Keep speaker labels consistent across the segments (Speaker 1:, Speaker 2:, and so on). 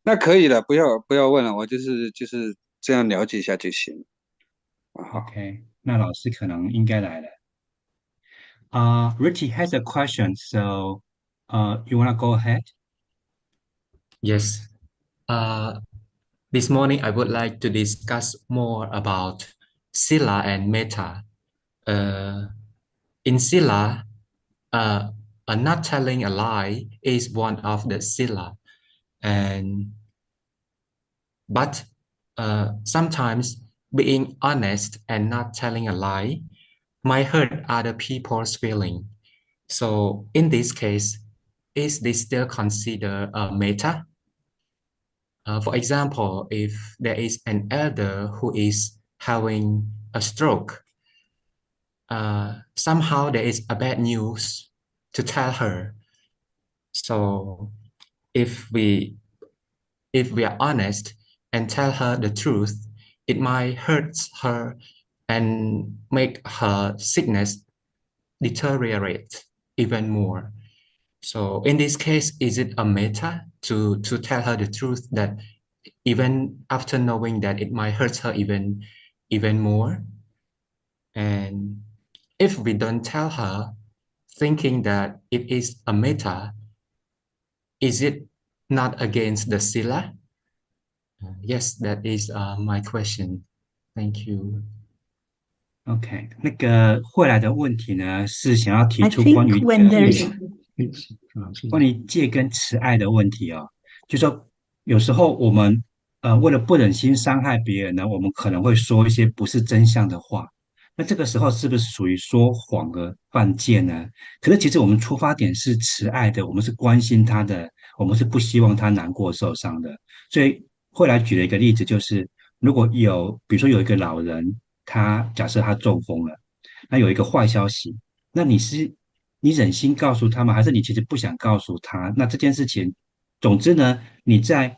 Speaker 1: 那可以了，不要问了，我就是这样了解一下就行了。好。
Speaker 2: OK，那老师可能应该来了。Ricky has a question, so you wanna go ahead?
Speaker 3: Yes. Uh, this morning I would like to discuss more about Sila and Metta. Uh, in Sila, uh, not telling a lie is one of the Sila, and but sometimes being honest and not telling a lie might hurt other people's feeling. So in this case, is this still considered a Metta? For example, if there is an elder who is having a stroke, somehow there is a bad news to tell her. So if we if we are honest and tell her the truth, it might hurt her and make her sickness deteriorate even more. So in this case, is it a meta to tell her the truth that even after knowing that it might hurt her even more? And if we don't tell her, thinking that it is a meta, is it not against the sila? Yes, that is my question. Thank you.
Speaker 2: OK，那个会来的问题呢，是想要提
Speaker 4: I
Speaker 2: 出关
Speaker 4: think
Speaker 2: 于
Speaker 4: when there's
Speaker 2: 戒跟慈爱的问题哦，就说有时候我们为了不忍心伤害别人呢，我们可能会说一些不是真相的话。那这个时候是不是属于说谎而犯戒呢？可是其实我们出发点是慈爱的，我们是关心他的，我们是不希望他难过受伤的。所以后来举了一个例子，就是如果比如说有一个老人，他假设他中风了，那有一个坏消息，那你忍心告诉他吗？还是你其实不想告诉他？那这件事情，总之呢，你在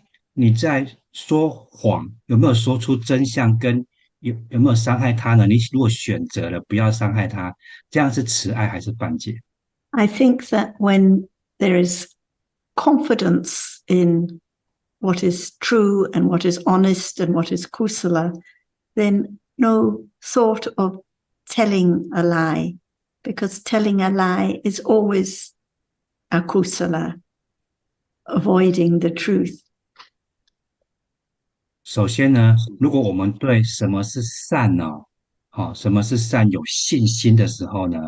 Speaker 2: 说谎，有没有说出真相，跟有没有伤害他呢？你如果选择了不要伤害他，这样是慈爱还是犯戒？
Speaker 4: I think that when there is confidence in what is true and what is honest and what is kusala, then no thought of telling a lie, because telling a lie is always a kusala, avoiding the truth.
Speaker 2: 首先呢，如果我们对什么是善呢、什么是善有信心的时候呢，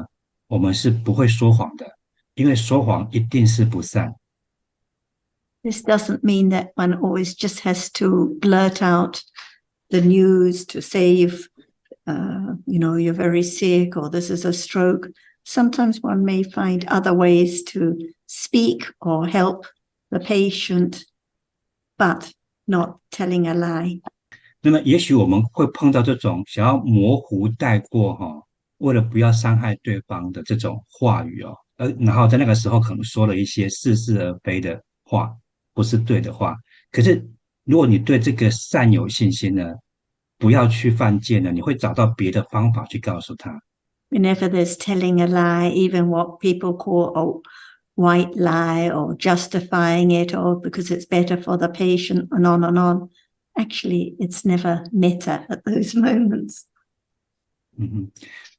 Speaker 2: 我们是不会说谎的，因为说谎一定是不善。
Speaker 4: This doesn't mean that one always just has to blurt out the news to save, you're very sick or this is a stroke. Sometimes one may find other ways to speak or help the patient, but not telling a lie.
Speaker 2: 那么，也许我们会碰到这种想要模糊带过为了不要伤害对方的这种话语哦，然后在那个时候可能说了一些似是而非的话，不是对的话。可是，如果你对这个善有信心呢，不要去犯戒呢，你会找到别的方法去告诉他。
Speaker 4: Whenever there's telling a lie, even what people call a white lie or justifying it or because it's better for the patient and on, actually it's never metta at those moments.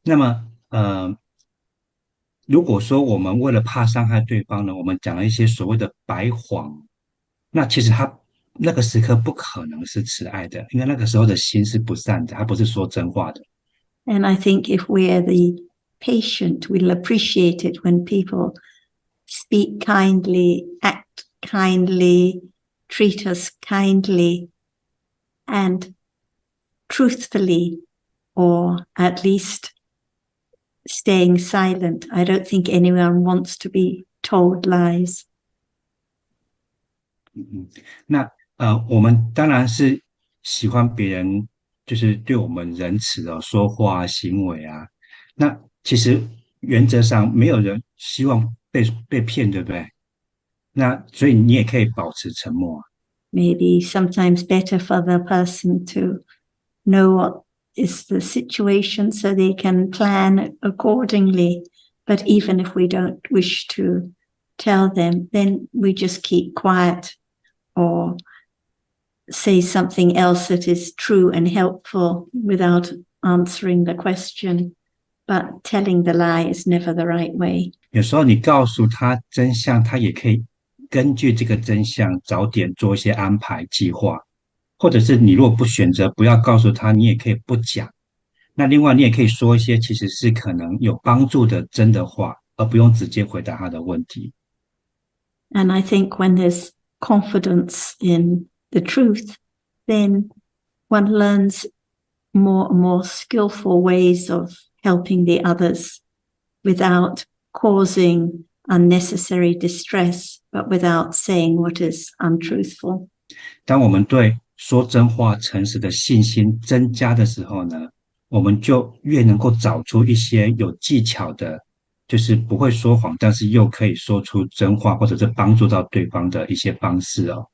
Speaker 2: 那么如果说我们为了怕伤害对方呢，我们讲了一些所谓的白谎，那其实他那个时刻不可能是慈爱的，因为那个时候的心是不善的，他不是说真话的。
Speaker 4: And I think if we're the patient, we'll appreciate it when people speak kindly, act kindly, treat us kindly, and truthfully, or at least staying silent. I don't think anyone wants to be told lies.
Speaker 2: 那我们当然是喜欢别人就是对我们仁慈哦，说话行为啊。那其实原则上没有人希望被骗，对不对？那所以你也可以保持沉默啊。
Speaker 4: Maybe sometimes better for the person to know what is the situation so they can plan accordingly. But even if we don't wish to tell them, then we just keep quiet or say something else that is true and helpful without answering the question, but telling the lie is never the right way.
Speaker 2: 有时候你告诉他真相，他也可以根据这个真相早点做一些安排计划，或者是你如果不选择不要告诉他，你也可以不讲。那另外你也可以说一些其实是可能有帮助的真的话，而不用直接回答他的问题。
Speaker 4: And I think when there's confidence in the truth, then one learns more and more skillful ways of helping the others without causing unnecessary distress, but without saying what is untruthful.
Speaker 2: 当我们对说真话、诚实的信心增加的时候呢，我们就越能够找出一些有技巧的，就是不会说谎，但是又可以说出真话，或者是帮助到对方的一些方式哦。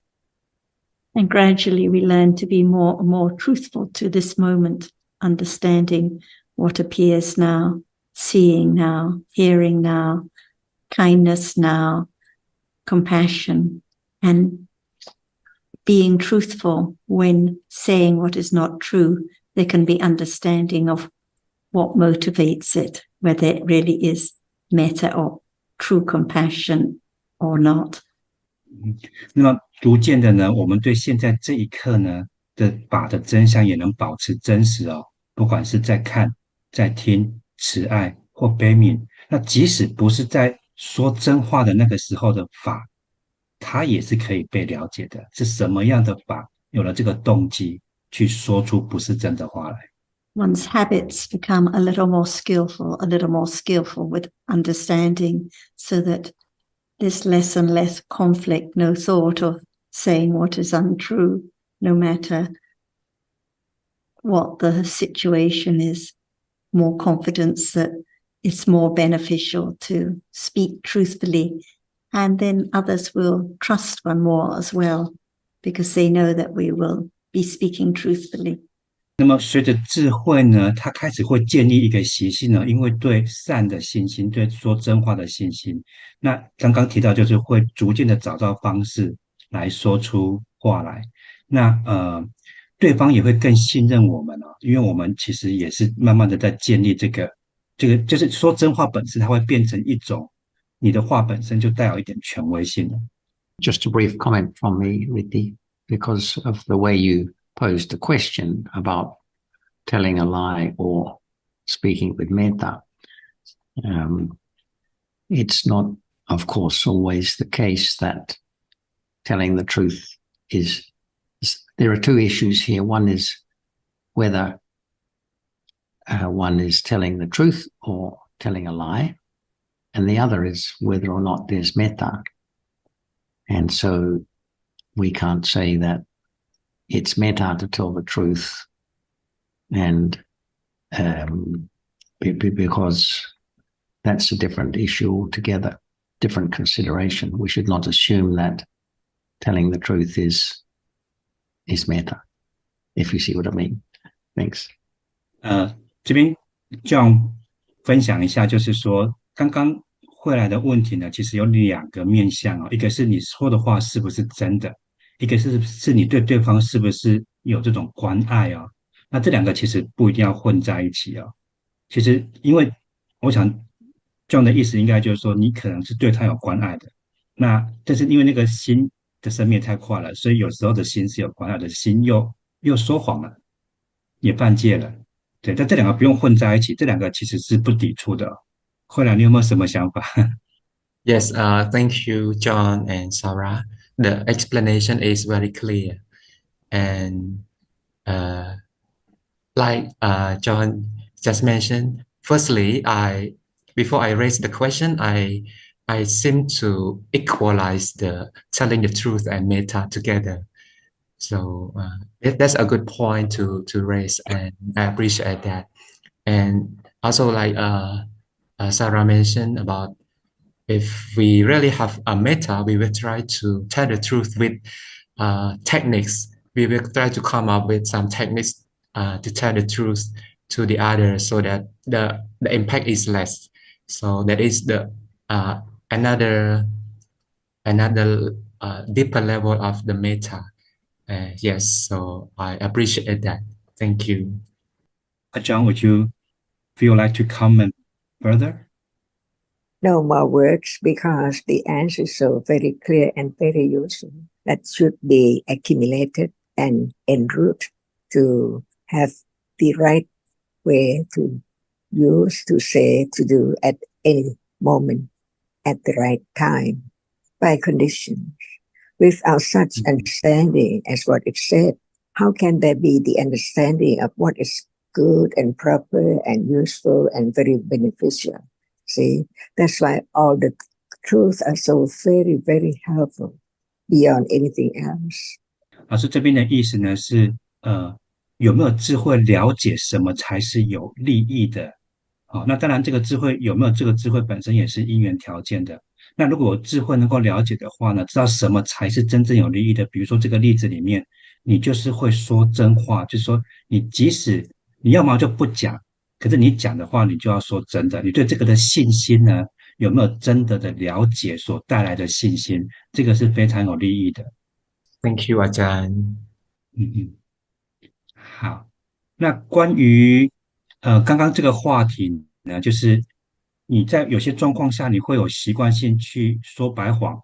Speaker 4: And gradually we learn to be more and more truthful to this moment, understanding what appears now, seeing now, hearing now, kindness now, compassion, and being truthful when saying what is not true. There can be understanding of what motivates it, whether it really is metta or true compassion or not.
Speaker 2: 那么逐渐的呢，我们对现在这一刻呢的法的真相也能保持真实哦，不管是在看、在听、慈爱或悲悯，那即使不是在说真话的那个时候的法，它也是可以被了解的。是什么样的法有了这个动机去说出不是真的话来？
Speaker 4: One's habits become a little more skillful with understanding, so that there's less and less conflict, no thought of saying what is untrue, no matter what the situation is, more confidence that it's more beneficial to speak truthfully, and then others will trust one more as well, because they know that we will be speaking truthfully.
Speaker 2: 那么随着智慧呢，它开始会建立一个习性呢，因为对善的信心，对说真话的信心。那刚刚提到就是会逐渐的找到方式来说出话来。那对方也会更信任我们哦，因为我们其实也是慢慢的在建立这个就是说真话本身，它会变成一种你的话本身就带有一点权威性了。
Speaker 5: Just a brief comment from me, Riddhi, because of the way you posed the question about telling a lie or speaking with metta. It's not, of course, always the case that telling the truth is. There are two issues here. One is whether one is telling the truth or telling a lie, and the other is whether or not there's metta. And so we can't say that it's metta to tell the truth, and because that's a different issue altogether, different consideration. We should not assume that telling the truth is metta, if you see what I mean. Thanks.
Speaker 2: 这边这样分享一下，就是说刚刚会来的问题呢，其实有两个面向哦，一个是你说的话是不是真的，一个是你对对方是不是有这种关爱哦。那这两个其实不一定要混在一起哦。其实因为我想这样的意思应该就是说，你可能是对他有关爱的，那但是因为那个心的生灭太快了，所以有时候的心是有关爱的心又说谎了，也犯戒了。对，但这两个不用混在一起，这两个其实是不抵触的。慧兰，你有没有什么想法？
Speaker 3: Yes, thank you, John and Sarah. The explanation is very clear. And like John just mentioned, firstly, before I raise the question, I seem to equalize the telling the truth and metta together. So that's a good point to raise, and I appreciate that. And also, like Sarah mentioned about, if we really have a metta, we will try to tell the truth with techniques. We will try to come up with some techniques to tell the truth to the others, so that the impact is less. So that is the another deeper level of the metta. Yes, so I appreciate that. Thank you.
Speaker 2: John, would you feel like to comment further?
Speaker 6: No more words because the answer is so very clear and very useful that should be accumulated and enroute to have the right way to use, to say, to do at any moment at the right time by conditions. Without such understanding as what it said, how can there be the understanding of what is good and proper and useful and very beneficial? See, that's why all the truths are so very, very helpful beyond anything else.
Speaker 2: 老师这边的意思呢是，有没有智慧了解什么才是有利益的？好，那当然这个智慧有没有这个智慧本身也是因缘条件的。那如果智慧能够了解的话呢，知道什么才是真正有利益的？比如说这个例子里面，你就是会说真话，就是说你即使你要么就不讲，可是你讲的话，你就要说真的。你对这个的信心呢，有没有真的了解所带来的信心？这个是非常有利益的。
Speaker 3: Thank you, อาจารย์。
Speaker 2: 好，那关于刚刚这个话题呢，就是你在有些状况下，你会有习惯性去说白谎，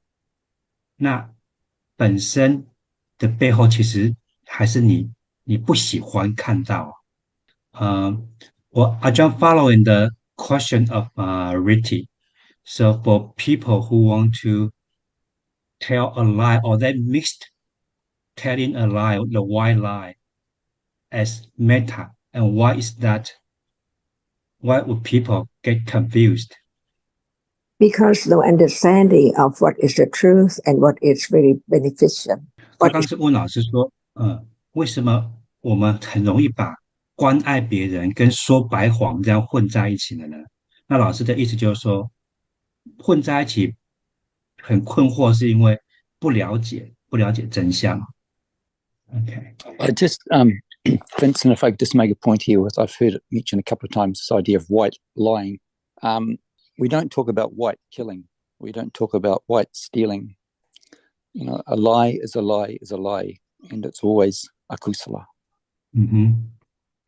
Speaker 2: 那本身的背后其实还是你不喜欢看到。I just following the question of Riti. So for people who want to tell a lie or they mixed telling a lie, the white lie, as meta, and why is that? Why would people get confused?
Speaker 6: Because no understanding of what is the truth and what is very beneficial.
Speaker 2: 刚刚是问老师说，为什么我们很容易把关爱别人跟说白谎这样混在一起了呢？那老师的意思就是说，混在一起很困惑，是因为不了解真相。Okay.
Speaker 7: I just, Vincent, if I could just make a point here, with I've heard it mentioned a couple of times, this idea of white lying. We don't talk about white killing. We don't talk about white stealing. You know, a lie is a lie is a lie, and it's always akusala.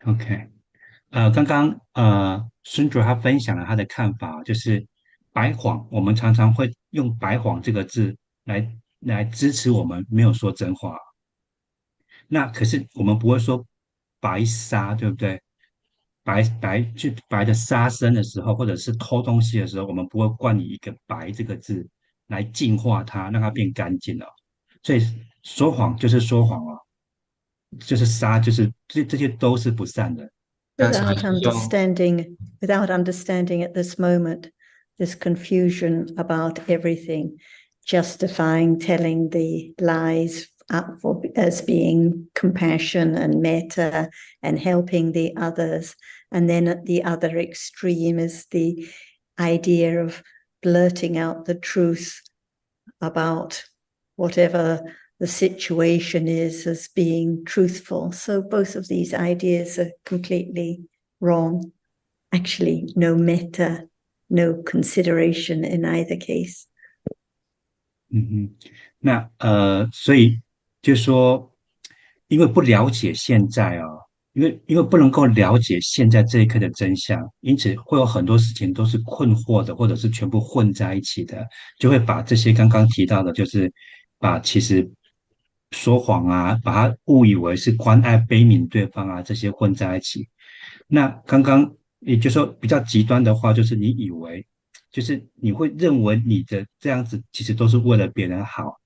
Speaker 2: OK. 刚刚孙主他分享了他的看法，就是白谎，我们常常会用白谎这个字来支持我们没有说真话。那可是我们不会说白杀，对不对？白的杀生的时候，或者是偷东西的时候，我们不会冠你一个白这个字来净化它，让它变干净了。所以说谎就是说谎哦，就是杀，就是这些都是不善的。
Speaker 4: Without understanding at this moment, this confusion about everything, justifying telling the lies as being compassion and metta and helping the others. And then at the other extreme is the idea of blurting out the truth about whatever the situation is as being truthful. So both of these ideas are completely wrong. Actually, no metta, no consideration in either case.
Speaker 2: 那所以就说，因为不了解现在因为不能够了解现在这一刻的真相，因此会有很多事情都是困惑的，或者是全部混在一起的，就会把这些刚刚提到的，就是把其实说谎啊，把它误以为是关爱悲悯对方啊，这些混在一起。那刚刚也就是说比较极端的话，就是你以为，就是你会认为你的这样子其实都是为了别人好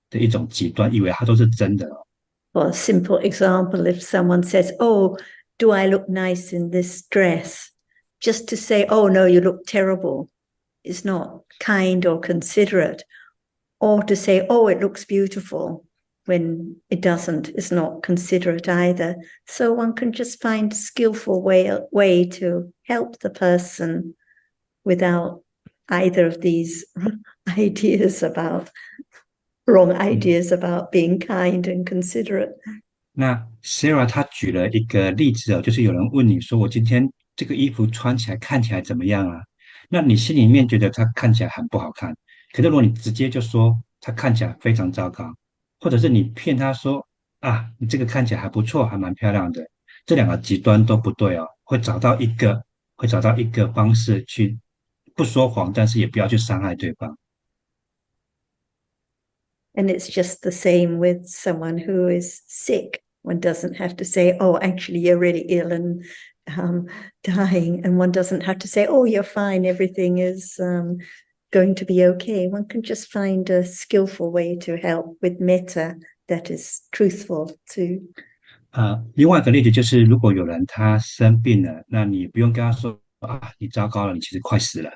Speaker 2: 的一种极端，以为它都是真的。
Speaker 4: For a simple example, if someone says, "Oh, do I look nice in this dress?" Just to say, "Oh no, you look terrible," is not kind or considerate. Or to say, "Oh, it looks beautiful," when it doesn't, is not considerate either. So one can just find a skillful way to help the person without either of these wrong ideas about being kind and considerate.
Speaker 2: 那 Sarah 她举了一个例子就是有人问你说，我今天这个衣服穿起来看起来怎么样啊？那你心里面觉得它看起来很不好看，可是如果你直接就说它看起来非常糟糕，或者是你骗他说啊，你这个看起来还不错，还蛮漂亮的。这两个极端都不对哦，会找到一个方式去不说谎，但是也不要去伤害对方。
Speaker 4: And it's just the same with someone who is sick. One doesn't have to say, oh, actually, you're really ill and dying. And one doesn't have to say, oh, you're fine. Everything is going to be okay. One can just find a skillful way to help with metta that is truthful to.
Speaker 2: 另外一个例子就是，如果有人他生病了，那你不用跟他说啊，你糟糕了，你其实快死了。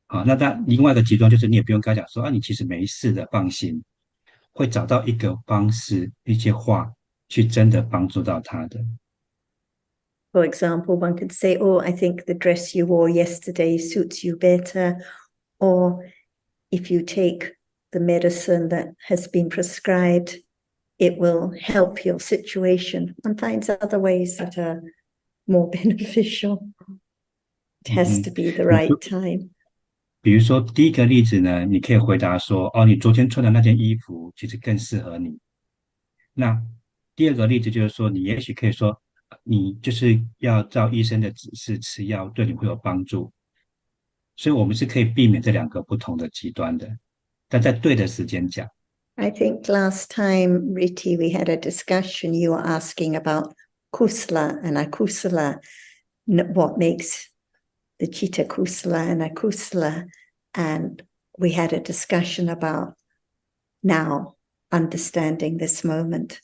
Speaker 2: 啊，那另外一个极端就是你也不用跟他讲说啊，你其实没事的，放心，会找到一个方式、一些话去真的帮助到他的。
Speaker 4: For example, one could say, oh, I think the dress you wore yesterday suits you better. Or if you take the medicine that has been prescribed, it will help your situation. One finds other ways that are more beneficial. It has to be the right time.
Speaker 2: 比如说，第一个例子呢，你可以回答说：“哦，你昨天穿的那件衣服其实更适合你。”那第二个例子就是说，你也许可以说，你就是要照医生的指示吃药，对你会有帮助。所以，我们是可以避免这两个不同的极端的，但在对的时间讲。
Speaker 4: I think last time, Riti, we had a discussion. You were asking about kusala and akusala, what makes the chitta kusala and akusala. And we had a discussion about now understanding this moment.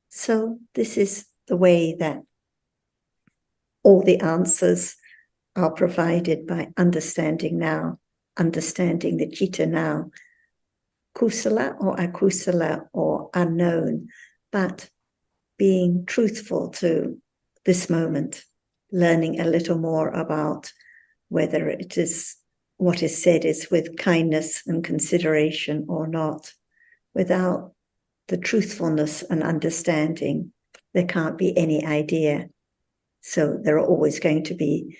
Speaker 4: So this is the way that all the answers are provided by understanding now, understanding the chitta now. Kusala or akusala or unknown, but being truthful to this moment, learning a little more about whether it is what is said is with kindness and consideration or not. Without the truthfulness and understanding, there can't be any idea. So there are always going to be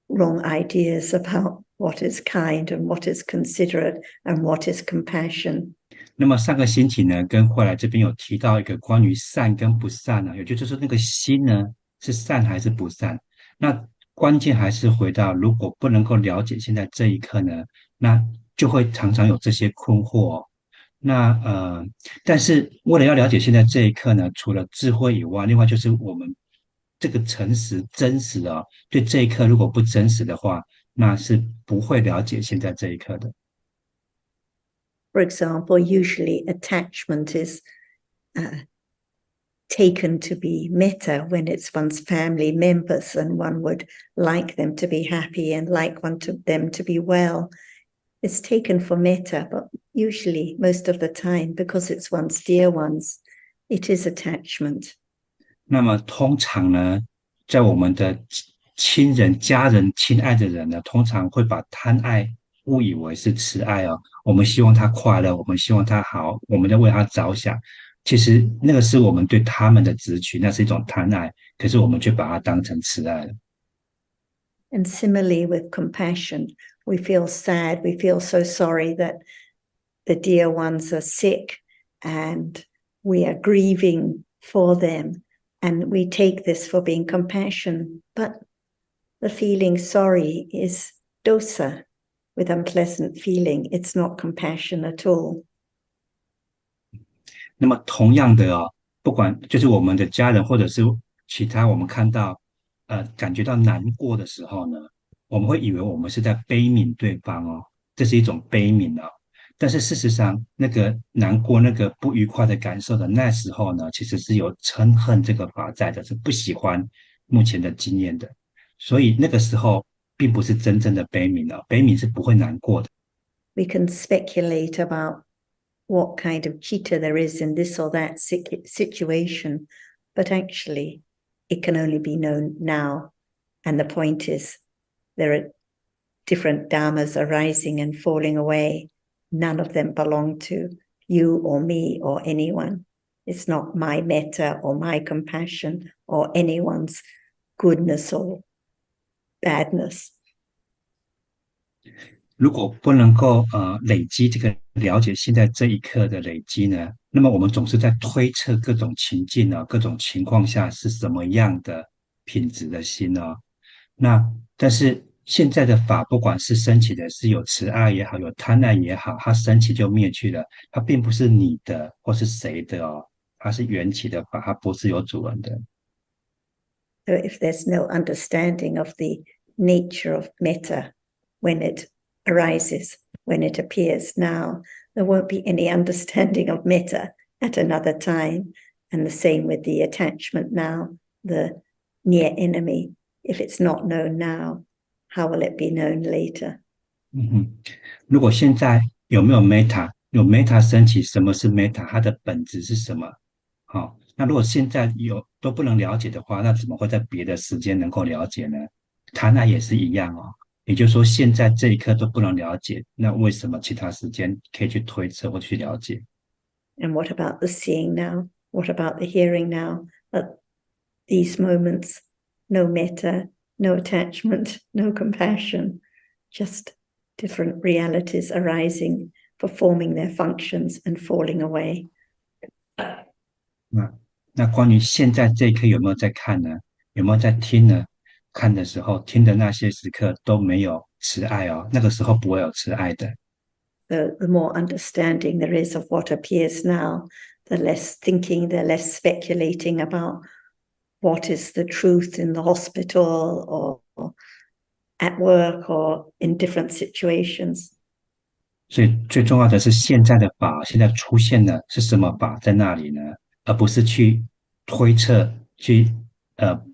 Speaker 4: wrong ideas about what is kind and what is considerate and what is compassion.
Speaker 2: 那么上个星期呢，跟慧来这边有提到一个关于善跟不善呢，也就是那个心呢是善还是不善？那关键还是回到，如果不能够了解现在这一刻呢，那就会常常有这些困惑哦。那但是为了要了解现在这一刻呢，除了智慧以外，另外就是我们这个诚实、真实啊，对这一刻如果不真实的话，那是不会了解现在这一刻的。
Speaker 4: For example, usually attachment is taken to be metta when it's one's family members and one would like them to be happy and like them to be well. It's taken for metta, but usually, most of the time, because it's one's dear ones, it is attachment.
Speaker 2: 那么通常呢，在我们的亲人、家人、亲爱的人呢，通常会把贪爱误以为是慈爱哦。我们希望他快乐，我们希望他好，我们在为他着想。其实那个是我们对他们的执取，那是一种贪爱，可是我们却把它当成慈爱了。
Speaker 4: And similarly with compassion, we feel sad, we feel so sorry that the dear ones are sick and we are grieving for them. And we take this for being compassion, but the feeling sorry is dosa, with unpleasant feeling. It's not compassion at all.
Speaker 2: 那么同样的哦，不管就是我们的家人或者是其他，我们看到感觉到难过的时候呢，我们会以为我们是在悲悯对方哦，这是一种悲悯哦。但是事实上，那个难过、那个不愉快的感受的那时候呢，其实是有嗔恨这个法在的，是不喜欢目前的经验的。所以那个时候并不是真正的悲悯哦，悲悯是不会难过的。
Speaker 4: We can speculate about what kind of chitta there is in this or that situation, but actually it can only be known now. And the point is there are different dhammas arising and falling away. None of them belong to you or me or anyone. It's not my metta or my compassion or anyone's goodness or badness.
Speaker 2: 如果不能够累积这个了解现在这一刻的累积呢，那么我们总是在推测各种情境啊，各种情况下是什么样的品质的心啊。那但是现在的法，不管是升起的是有慈爱也好，有贪爱也好，它升起就灭去了，它并不是你的或是谁的哦，它是缘起的法，它不是有主人的。
Speaker 4: So if there's no understanding of the nature of metta when it arises, when it appears now, there won't be any understanding of metta at another time. And the same with the attachment now, the near enemy. If it's not known now, how will it be known later?
Speaker 2: 如果现在有没有 meta， 有 meta 升起，什么是 meta？ 它的本质是什么？好，那如果现在有都不能了解的话，那怎么会在别的时间能够了解呢？贪爱也是一样哦。也就是说，现在这一刻都不能了解，那为什么其他时间可以去推测或去了解？
Speaker 4: And what about the seeing now? What about the hearing now? At these moments, no metta, no attachment, no compassion, just different realities arising, performing their functions and falling away.
Speaker 2: 那关于现在这一刻有没有在看呢？有没有在听呢？看的时候，听的那些时刻都没有慈爱哦，那个时候不会有慈爱的。
Speaker 4: The more understanding there is of what appears now, the less thinking, the less speculating about what is the truth in the hospital or at work or in different situations.
Speaker 2: 所以最重要的是现在的法，现在出现的是什么法在那里呢？而不是去推测、去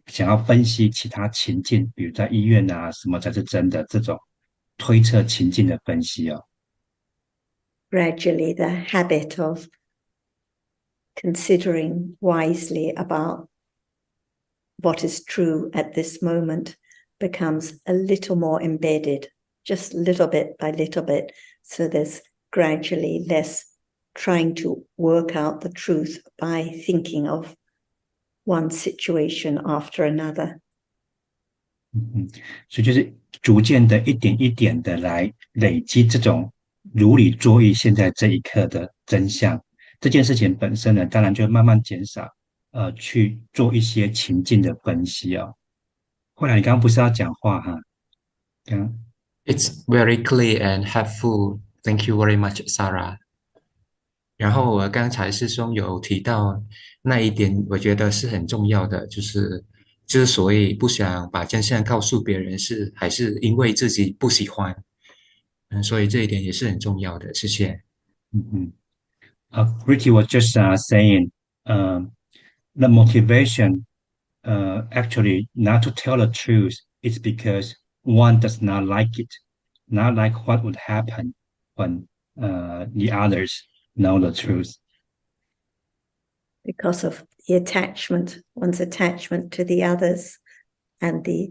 Speaker 2: 想要分析其他情境，比如在医院啊，什么才是真的这种推测情境的分析哦。
Speaker 4: Gradually, the habit of considering wisely about what is true at this moment becomes a little more embedded, just little bit by little bit. So there's gradually less trying to work out the truth by thinking of one situation after another.
Speaker 2: 所以就是逐渐的一点一点的来累积这种如理作意现在这一刻的真相。这件事情本身呢，当然就慢慢减少，去做一些情境的分析哦。后来你刚刚不是要讲话哈？It's
Speaker 3: very clear and helpful. Thank you very much, Sarah. 然后我刚才师兄有提到那一点，我觉得是很重要的，就是所谓不想把真相告诉别人是，还是因为自己不喜欢，所以这一点也是很重要的。谢谢。
Speaker 2: Ricky was just saying, the motivation actually not to tell the truth is because one does not like it, not like what would happen when the others know the truth.
Speaker 4: Because of the attachment, one's attachment to the others and the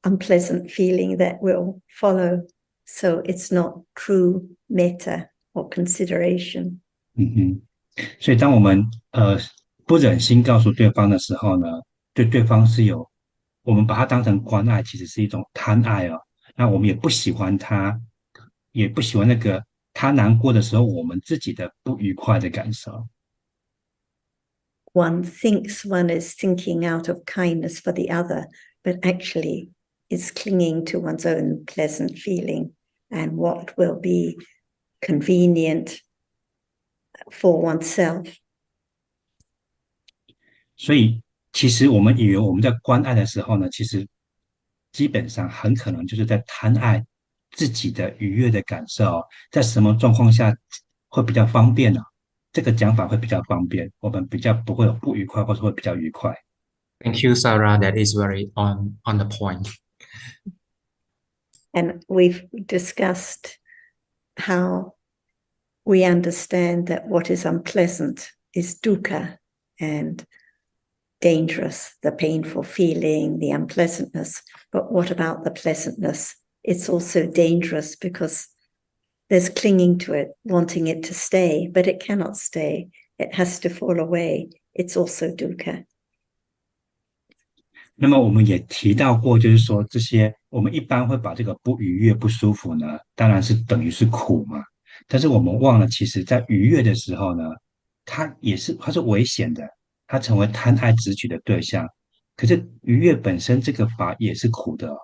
Speaker 4: unpleasant feeling that will follow. So it's not true metta or consideration.
Speaker 2: 所以当我们不忍心告诉对方的时候呢，对对方是有，我们把它当成关爱，其实是一种贪爱哦。那我们也不喜欢他，也不喜欢那个他难过的时候，我们自己的不愉快的感受。
Speaker 4: One thinks one is thinking out of kindness for the other, but actually is clinging to one's own pleasant feeling and what will be convenient for oneself.
Speaker 2: 所以，其实我们以为我们在关爱的时候呢，其实基本上很可能就是在贪爱自己的愉悦的感受，在什么状况下会比较方便呢？这个讲法会比较方便，我们比较不会有不愉快，或者会比较愉快。
Speaker 3: Thank you, Sarah. That is very on the point.
Speaker 4: And we've discussed how we understand that what is unpleasant is dukkha and dangerous, the painful feeling, the unpleasantness. But what about the pleasantness? It's also dangerous because there's clinging to it, wanting it to stay, but it cannot stay. It has to fall away. It's also dukkha.
Speaker 2: 那么我们也提到过，就是说这些我们一般会把这个不愉悦、不舒服呢，当然是等于是苦嘛。但是我们忘了，其实在愉悦的时候呢，它是危险的，它成为贪爱执取的对象。可是愉悦本身这个法也是苦的哦。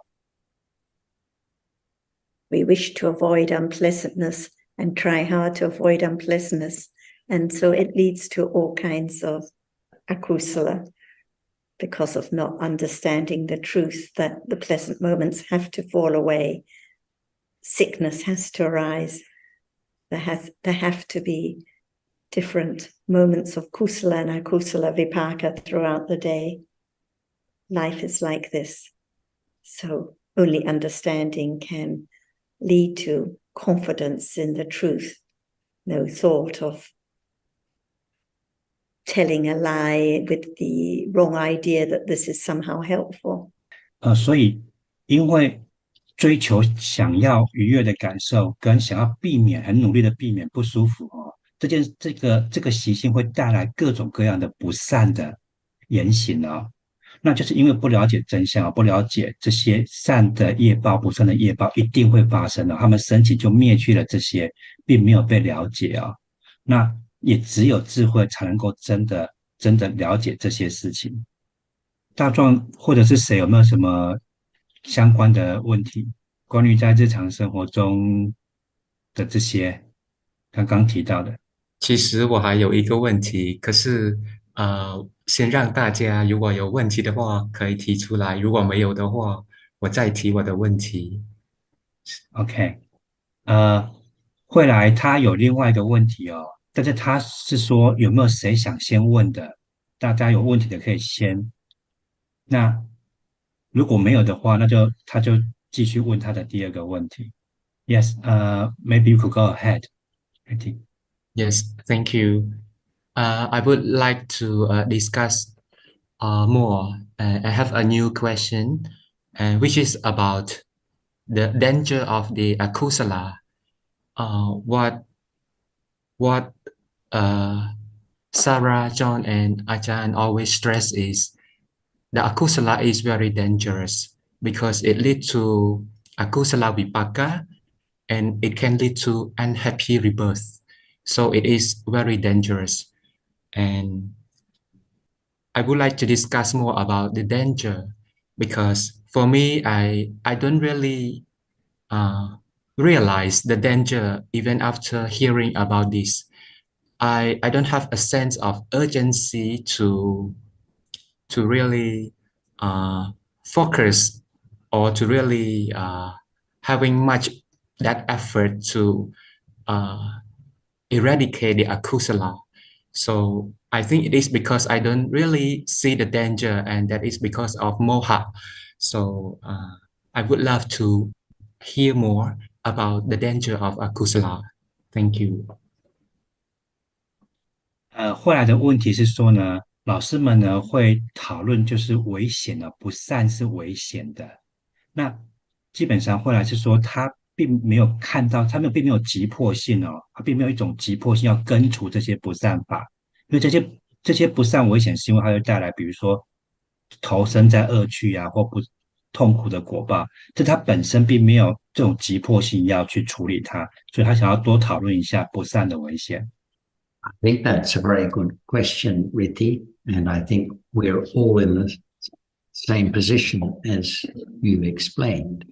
Speaker 4: We wish to avoid unpleasantness and try hard to avoid unpleasantness. And so it leads to all kinds of akusala because of not understanding the truth that the pleasant moments have to fall away. Sickness has to arise. There have to be different moments of kusala and akusala vipaka throughout the day. Life is like this. So only understanding can lead to confidence in the truth. No thought of telling a lie with the wrong idea that this is somehow helpful.
Speaker 2: 所以因为追求想要愉悦的感受，跟想要很努力的避免不舒服哦，这个习性会带来各种各样的不善的言行哦。那就是因为不了解真相，不了解这些善的业报、不善的业报一定会发生的，他们升起就灭去了这些，并没有被了解啊。那也只有智慧才能够真的了解这些事情。大壮或者是谁有没有什么相关的问题？关于在日常生活中的这些刚刚提到的。
Speaker 3: 其实我还有一个问题，可是先让大家如果有问题的话可以提出来，如果没有的话，我再提我的问题。
Speaker 2: OK，慧来他有另外一个问题哦，但是他是说有没有谁想先问的？大家有问题的可以先。那如果没有的话，他就继续问他的第二个问题。Yes, maybe you could go ahead. I think.
Speaker 3: Yes, thank you. I would like to discuss more. I have a new question, which is about the danger of the akusala. What Sarah, John, and Ajahn always stress is the akusala is very dangerous because it leads to akusala vipaka and it can lead to unhappy rebirth. So it is very dangerous. And I would like to discuss more about the danger because for me, I don't really realize the danger even after hearing about this. I don't have a sense of urgency to really focus or to really having much that effort to eradicate the akusala. So I think it is because I don't really see the danger, and that is because of moha. So I would love to hear more about the danger of akusala. Thank you.
Speaker 2: 后来的问题是说呢，老师们呢会讨论就是危险的，不善是危险的。那基本上后来是说他并没有看到，并没有急迫性哦，他并没有一种急迫性要根除这些不善法，因为这些不善危险行为，它会带来比如说投身在恶趣啊或不痛苦的果报，这他本身并没有这种急迫性要去处理它，所以他想要多讨论一下不善的危险。
Speaker 5: I think that's a very good question, Riti, and I think we're all in the same position as you've explained,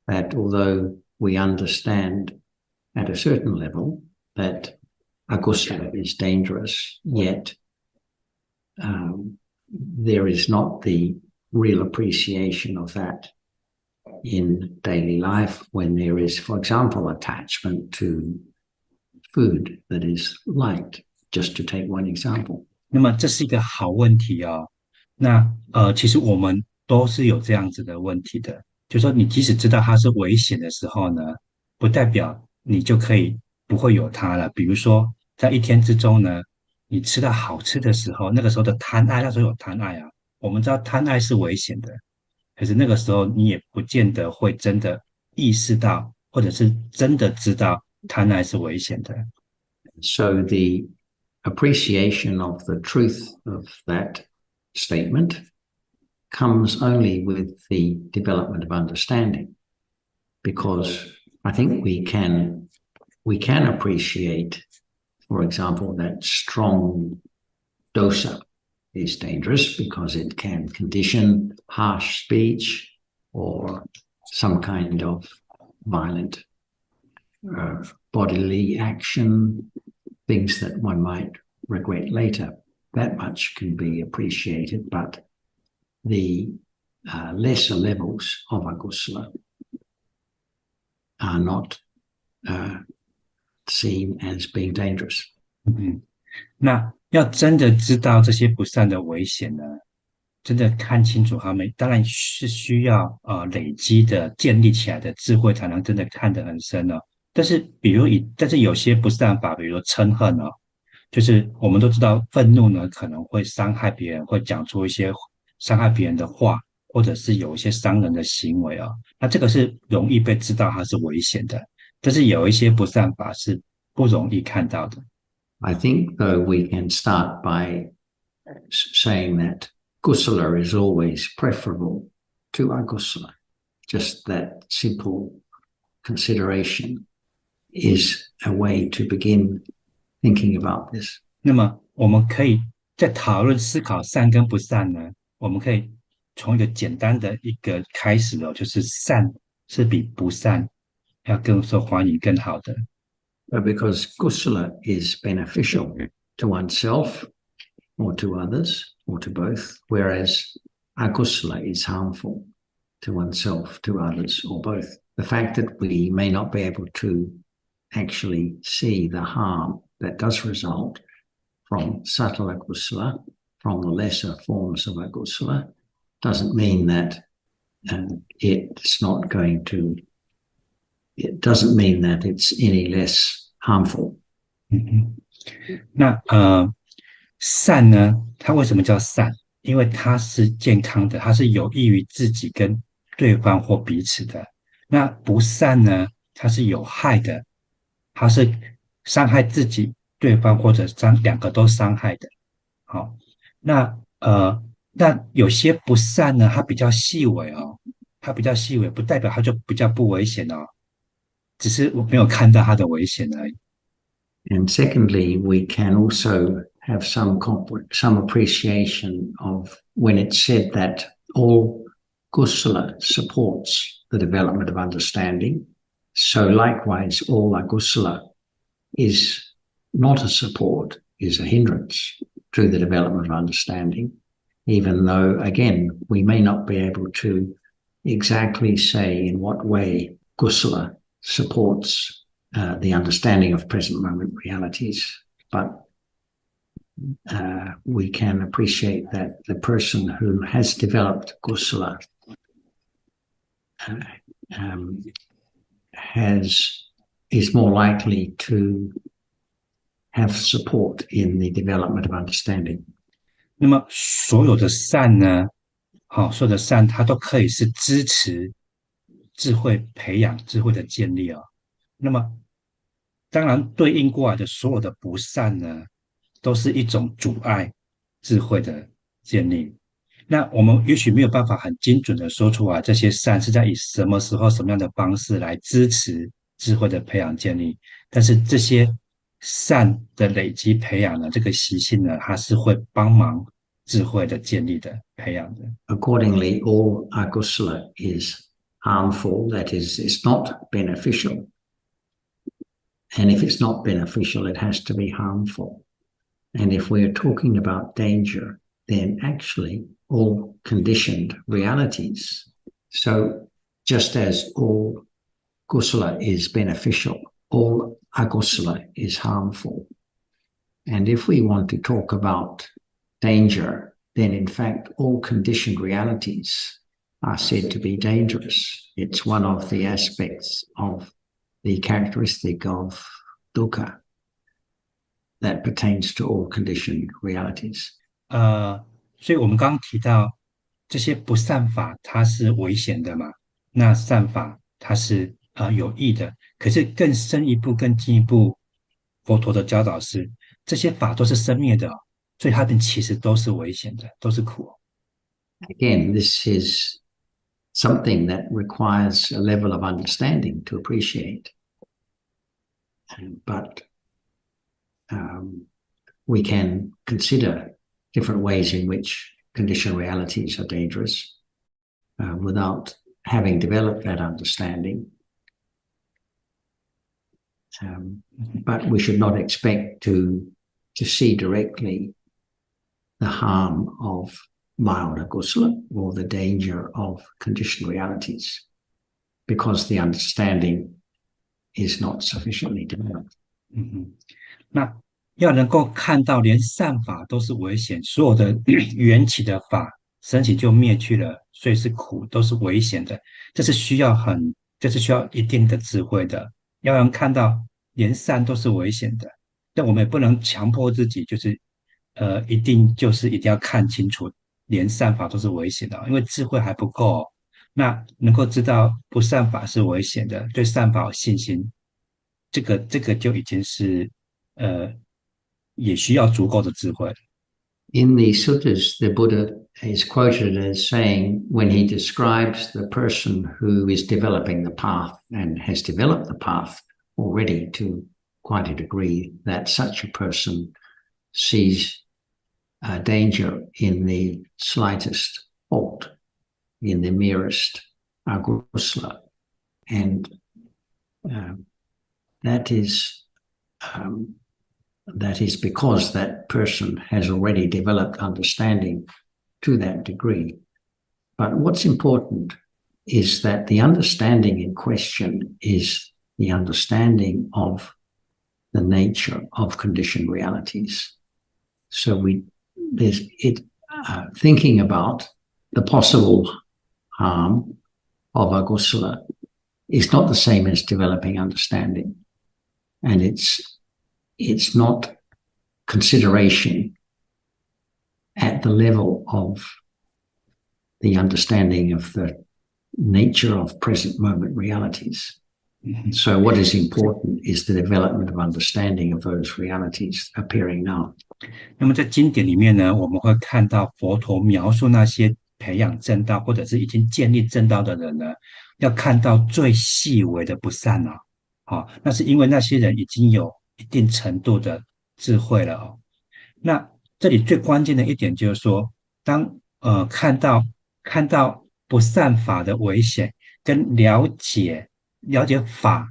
Speaker 5: that although we understand at a certain level that akusala is dangerous, yet there is not the real appreciation of that in daily life when there is, for example, attachment to food that is light, just to take one example.
Speaker 2: 那么这是一个好问题哦。那其实我们都是有这样子的问题的，就是说你即使知道它是危险的时候呢，不代表你就可以不会有它了。比如说在一天之中呢，你吃到好吃的时候，那个时候的贪爱，那时候有贪爱啊。我们知道贪爱是危险的，可是那个时候你也不见得会真的意识到，或者是真的知道贪爱是危险的。
Speaker 5: So the appreciation of the truth of that statement comes only with the development of understanding, because I think we can appreciate for example, that strong dosa is dangerous because it can condition harsh speech or some kind of violent bodily action, things that one might regret later. That much can be appreciated, but the lesser levels of akusala are not seen as being dangerous.
Speaker 2: 那要真的知道这些不善的危险呢，真的看清楚他们，当然是需要累积的建立起来的智慧，才能真的看得很深哦。但是但是有些不善法，比如说嗔恨哦，就是我们都知道愤怒呢可能会伤害别人，会讲出一些伤害别人的话，或者是有一些伤人的行为哦。那这个是容易被知道它是危险的，但是有一些不善法是不容易看到的。
Speaker 5: I think, though, we can start by saying that kusala is always preferable to akusala. Just that simple consideration is a way to begin thinking about this.
Speaker 2: 那么我们可以在讨论思考善跟不善呢，我们可以从一个简单的一个开始哦，就是善是比不善要更受欢迎、更好的。
Speaker 5: Because kusala is beneficial to oneself or to others or to both, whereas akusala is harmful to oneself, to others, or both. The fact that we may not be able to actually see the harm that does result from subtle akusala, from the lesser forms of akusala, doesn't mean that it doesn't mean that it's any less harmful.
Speaker 2: 那善呢？它为什么叫善？因为它是健康的，它是有益于自己跟对方或彼此的。那不善呢？它是有害的，它是伤害自己、对方或者两个都伤害的。好，那有些不善呢，它比较细微哦，它比较细微，不代表它就比较不危险哦，只是我没有看到它的危险而已。
Speaker 5: And secondly, we can also have some appreciation of when it's said that all kusala supports the development of understanding. So likewise, all akusala is not a support, is a hindrance to the development of understanding, even though, again, we may not be able to exactly say in what way kusala supports the understanding of present moment realities, but we can appreciate that the person who has developed kusala is more likely to have support in the development of understanding.
Speaker 2: 那么所有的善呢，所有的善它都可以是支持智慧培养、智慧的建立哦。那么当然对应过来的所有的不善呢，都是一种阻碍智慧的建立。那我们也许没有办法很精准的说出来，这些善是在以什么时候、什么样的方式来支持智慧的培养建立，但是这些善的累积培养呢，这个习性呢，它是会帮忙智慧的建立的培养的。
Speaker 5: Accordingly, all akusala is harmful, that is, it's not beneficial. And if it's not beneficial, it has to be harmful. And if we're talking about danger, then actually all conditioned realities. So just as all kusala is beneficial, all akusala is harmful. And if we want to talk about danger, then in fact all conditioned realities are said to be dangerous. It's one of the aspects of the characteristic of dukkha that pertains to all conditioned realities.
Speaker 2: 所以我们刚刚提到这些不善法它是危险的嘛，那善法它是有益的。可是更深一步、更进一步，佛陀的教导是这些法都是生灭的哦，所以它们其实都是危险的，都是苦哦。
Speaker 5: Again, this is something that requires a level of understanding to appreciate. But we can consider different ways in which conditioned realities are dangerous without having developed that understanding. But we should not expect to see directly the harm of mild akusala or the danger of conditioned realities because the understanding is not sufficiently developed.
Speaker 2: 那要能够看到连善法都是危险，所有的缘起的法升起就灭去了，所以是苦，都是危险的。这是需要一定的智慧的，要能看到连善都是危险的。但我们也不能强迫自己，一定要看清楚，连善法都是危险的，因为智慧还不够。那能够知道不善法是危险的，对善法有信心，这个就已经是也需要足够的智慧。
Speaker 5: In the suttas, the Buddha is quoted as saying, when he describes the person who is developing the path and has developed the path already to quite a degree, that such a person sees danger in the slightest fault, in the merest akusala. And that is because that person has already developed understanding to that degree. But what's important is that the understanding in question is the understanding of the nature of conditioned realities. So thinking about the possible harm of akusala is not the same as developing understanding. And it's not consideration at the level of the understanding of the nature of present moment realities. So what is important is the development of understanding of those realities appearing now.
Speaker 2: 那么在经典里面呢，我们会看到佛陀描述那些培养正道或者是已经建立正道的人呢，要看到最细微的不善啊。那是因为那些人已经有一定程度的智慧了哦。那这里最关键的一点就是说，当看到不善法的危险，跟了解法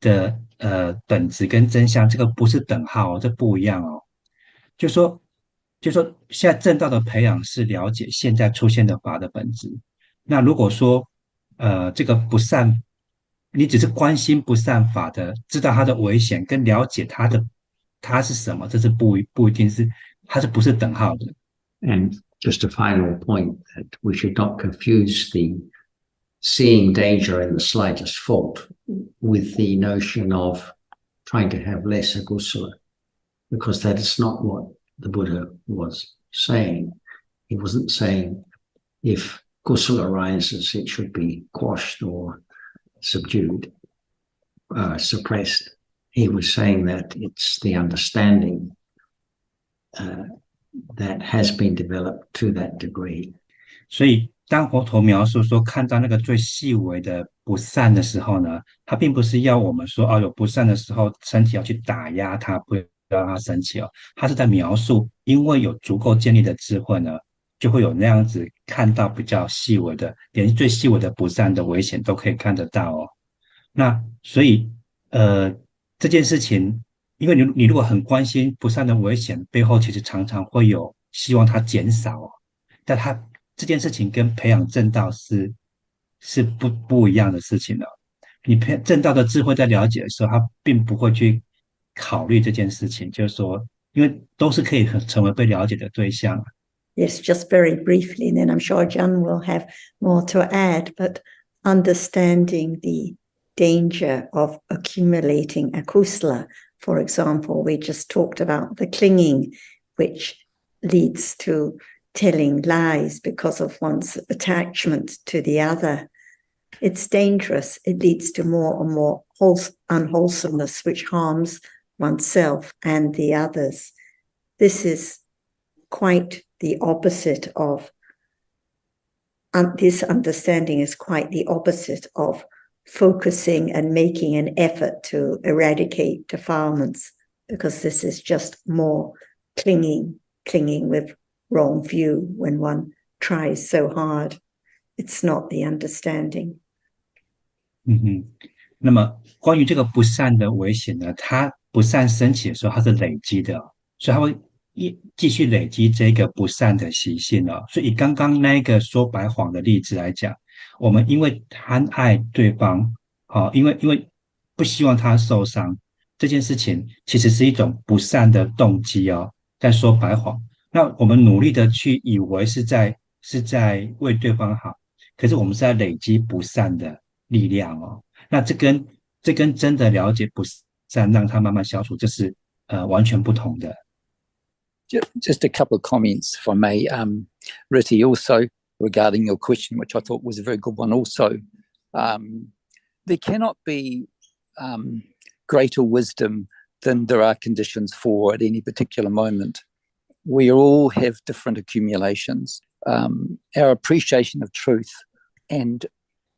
Speaker 2: 的本质跟真相，这个不是等号哦，这不一样哦。就说现在正道的培养是了解现在出现的法的本质。那如果说这个不善，你只是关心不善法的，知道它的危险跟了解它是什么，这是不一定是，它是不是等号的。
Speaker 5: And just a final point that we should not confuse the seeing danger in the slightest fault with the notion of trying to have less akusala, because that is not what the Buddha was saying. He wasn't saying if kusala arises, it should be quashed or subdued, suppressed. He was saying that it's the understanding that has been developed to that degree.
Speaker 2: 所以当佛陀描述说看到那个最细微的不善的时候呢，他并不是要我们说有不善的时候身体要去打压它，不要让它升起哦。他是在描述，因为有足够建立的智慧呢，就会有那样子看到比较细微的，连最细微的不善的危险都可以看得到哦。那所以这件事情，因为你如果很关心不善的危险，背后其实常常会有希望它减少哦。但这件事情跟培养正道是不一样的事情的。你正道的智慧在了解的时候，他并不会去考虑这件事情，就是说，因为都是可以成为被了解的对象。
Speaker 4: Yes, just very briefly, and then I'm sure John will have more to add, but understanding the danger of accumulating akusala. For example, we just talked about the clinging, which leads to telling lies because of one's attachment to the other. It's dangerous. It leads to more and more unwholesomeness, which harms oneself and the others. This is quite the opposite of, this understanding is quite the opposite of focusing and making an effort to eradicate defilements because this is just more clinging with wrong view when one tries so hard. It's not the understanding.
Speaker 2: 那么关于这个不善的危险呢，它不善升起的时候，它是累积的，所以它会继续累积这个不善的习性哦。所以以刚刚那个说白谎的例子来讲，我们因为贪爱对方，因为不希望他受伤，这件事情其实是一种不善的动机哦，在说白谎。那我们努力的去以为是在为对方好，可是我们是在累积不善的力量哦。那这跟真的了解不善，让它慢慢消除，这是完全不同的。
Speaker 7: Just a couple of comments, if I may, Riti, also regarding your question, which I thought was a very good one. Also, there cannot be greater wisdom than there are conditions for at any particular moment. We all have different accumulations. Our appreciation of truth and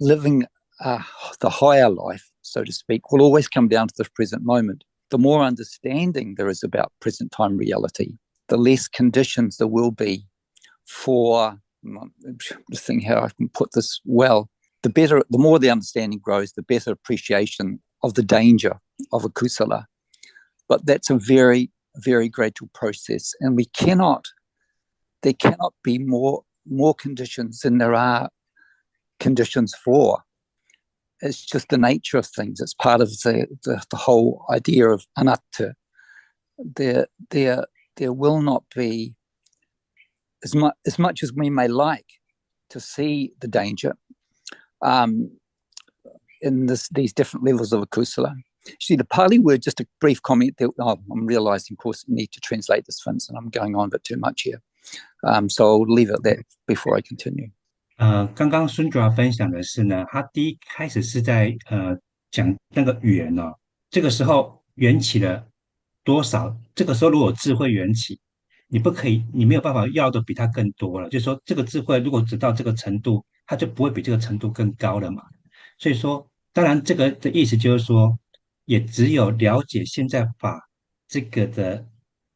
Speaker 7: living the higher life, so to speak, will always come down to the present moment. The more understanding there is about present time reality, the less conditions there will be for, just thinking how I can put this well, the more the understanding grows, the better appreciation of the danger of a kusala. But that's a very, very gradual process, and there cannot be more conditions than there are conditions for. It's just the nature of things. It's part of the whole idea of anatta. There will not be, as much as we may like to see the danger in these different levels of akusala. See, the Pali word, just a brief comment there. I'm realising, of course, I need to translate this, Vince, and I'm going on a bit too much here. So I'll leave it there before I continue.
Speaker 2: 刚刚孙主要分享的是呢，他第一开始是在讲那个缘哦，这个时候缘起了多少？这个时候如果智慧缘起，你没有办法要的比它更多了。就是说，这个智慧如果只到这个程度，它就不会比这个程度更高了嘛。所以说，当然这个的意思就是说，也只有了解现在法这个的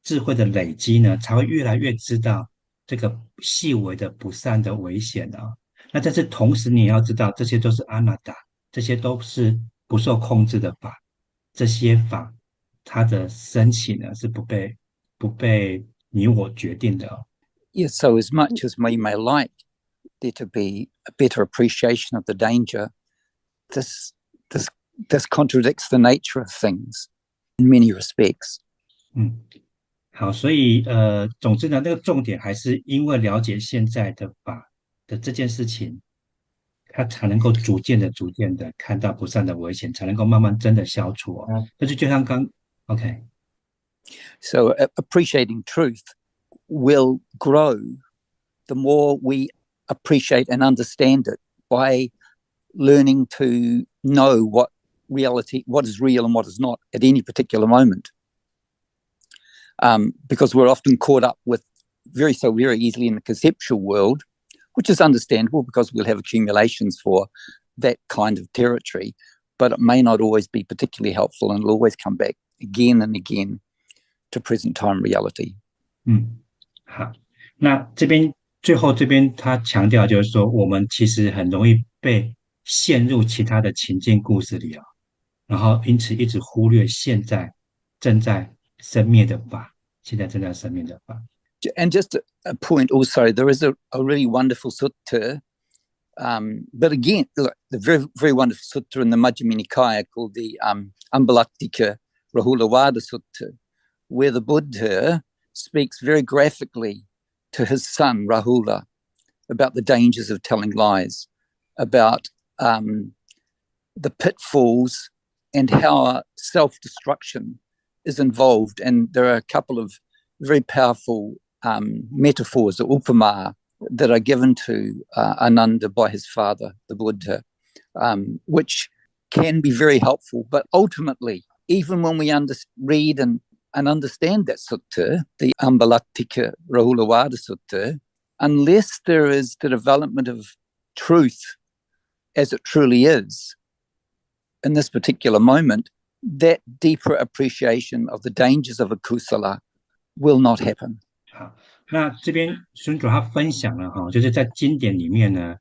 Speaker 2: 智慧的累积呢，才会越来越知道这个细微的不善的危险啊。那但是同时你也要知道，这些都是阿那达，这些都是不受控制的法，这些法它的升起呢是不被你我决定的哦。
Speaker 7: Yes, so as much as we may like there to be a better appreciation of the danger, this contradicts the nature of things in many respects.
Speaker 2: 好，所以总之呢，那个重点还是因为了解现在的法的这件事情，它才能够逐渐的看到不善的危险，才能够慢慢真的消除哦。那就像OK。
Speaker 7: So appreciating truth will grow the more we appreciate and understand it by learning to know what is real and what is not at any particular moment. Because we're often caught up with very easily in the conceptual world, which is understandable because we'll have accumulations for that kind of territory, but it may not always be particularly helpful, and it'll always come back again and again to present time reality.
Speaker 2: 好，那最后这边他强调就是说，我们其实很容易被陷入其他的情境故事里啊，然后因此一直忽略现在正在生灭的法，现在正在生灭的法。
Speaker 7: And just a point also, there is a really wonderful sutta, but again, the very, very wonderful sutta in the Majjhima Nikaya called the Ambalattika Rahulawada Sutta, where the Buddha speaks very graphically to his son Rahula about the dangers of telling lies, about the pitfalls and how self-destruction is involved. And there are a couple of very powerful metaphors, or upama, that are given to Ananda by his father, the Buddha, which can be very helpful. But ultimately, even when we read and understand that sutta, the Ambalattika Rahulawada Sutta, unless there is the development of truth as it truly is in this particular moment, that deeper appreciation of the dangers of akusala will not happen.
Speaker 2: 好，那这边孙主他分享了哈，就是在经典里面呢，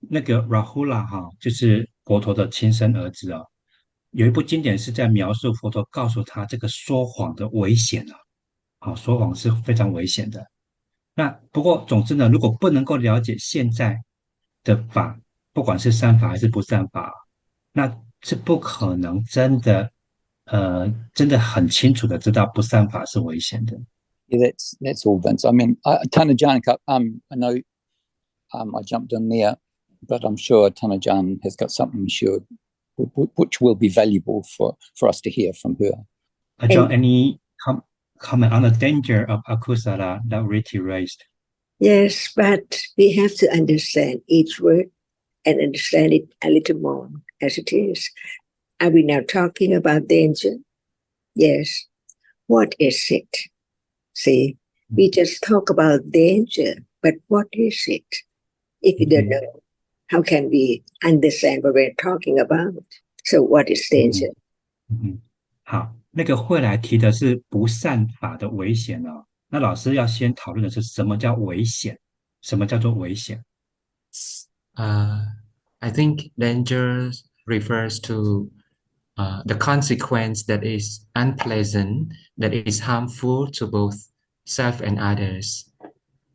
Speaker 2: 那个 Rahula 哈，就是佛陀的亲生儿子哦，有一部经典是在描述佛陀告诉他这个说谎的危险啊，好，说谎是非常危险的。那不过总之呢，如果不能够了解现在的法，不管是善法还是不善法，那是不可能真的很清楚的知道不善法是危险的。
Speaker 7: Yeah, that's all, Vince. I mean, Tanajan, I know I jumped in there, but I'm sure Tanajan has got something which will be valuable for us to hear from her.
Speaker 2: John, any comment on the danger of akusala that Riti raised?
Speaker 6: Yes, but we have to understand each word and understand it a little more as it is. Are we now talking about danger? Yes. What is it? See, we just talk about danger, but what is it? If we don't know, how can we understand what we're talking about? So what is danger?
Speaker 2: 好，那个会来提的是不善法的危险哦。那老师要先讨论的是什么叫危险？什么叫做危险？
Speaker 3: I think danger refers to the consequence that is unpleasant, that is harmful to both self and others.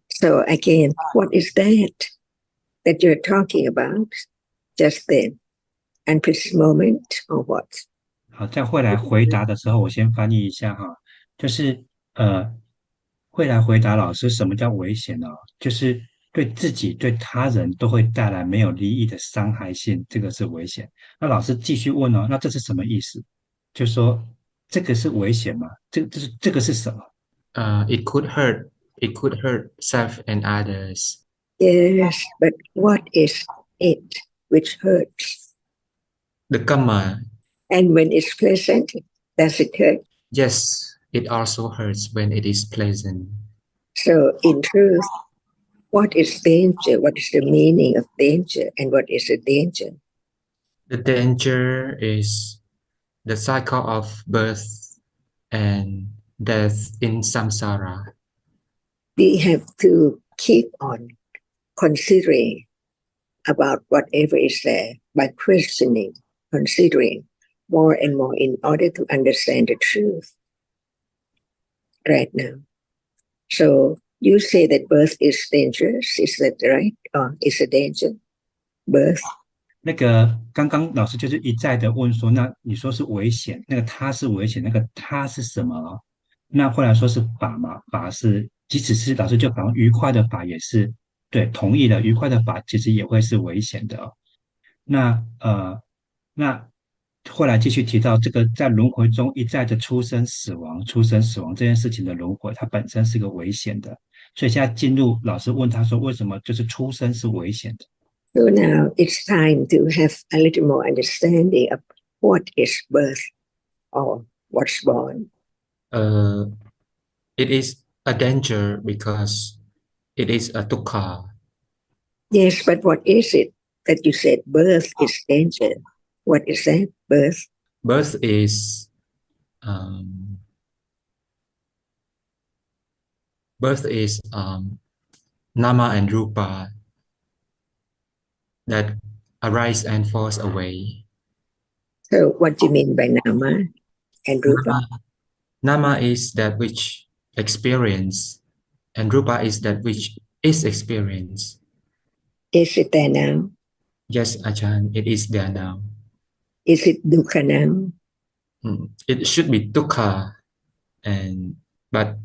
Speaker 6: So again, what is that you're talking about just then? Unpleasant moment or what?
Speaker 2: 好，在会来回答的时候，我先翻译一下哈，就是会来回答老师什么叫危险呢？就是对自己、对他人都会带来没有利益的伤害性，这个是危险。那老师继续问哦，那这是什么意思？就说这个是危险吗？这个是什么？
Speaker 3: It could hurt self and others.
Speaker 6: Yes, but what is it which hurts?
Speaker 3: The karma,
Speaker 6: And when it's pleasant, does it hurt?
Speaker 3: yes, it also hurts when it is pleasant.
Speaker 6: So in truth, what is danger? What is the meaning of danger? And what is a danger?
Speaker 3: The danger is the cycle of birth and death in samsara.
Speaker 6: We have to keep on considering about whatever is there by questioning, considering more and more in order to understand the truth right now. So you say that birth is dangerous, is that right? Or is a danger? Birth?
Speaker 2: 那个刚刚老师就是一再的问说，那你说是危险，那个他是危险，那个他是什么哦？那后来说是法嘛，法是即使是老师就好像愉快的法也是对同意了，愉快的法其实也会是危险的哦。那后来继续提到这个在轮回中一再的出生死亡、出生死亡这件事情的轮回，它本身是个危险的。所以现在进入老师问他说，为什么就是出生是危险的？
Speaker 6: So now it's time to have a little more understanding of what is birth or what's born.
Speaker 3: It is a danger because it is a dukkha.
Speaker 6: Yes, but what is it that you said birth is danger? What is that, birth?
Speaker 3: Birth is nama and rupa that arise and falls away.
Speaker 6: So what do you mean by nama and rupa?
Speaker 3: Nama is that which experience, and rupa is that which is experience.
Speaker 6: Is it there now?
Speaker 3: Yes, Ajahn, it is there now.
Speaker 6: Is it dukkha now?
Speaker 3: It should be dukkha, but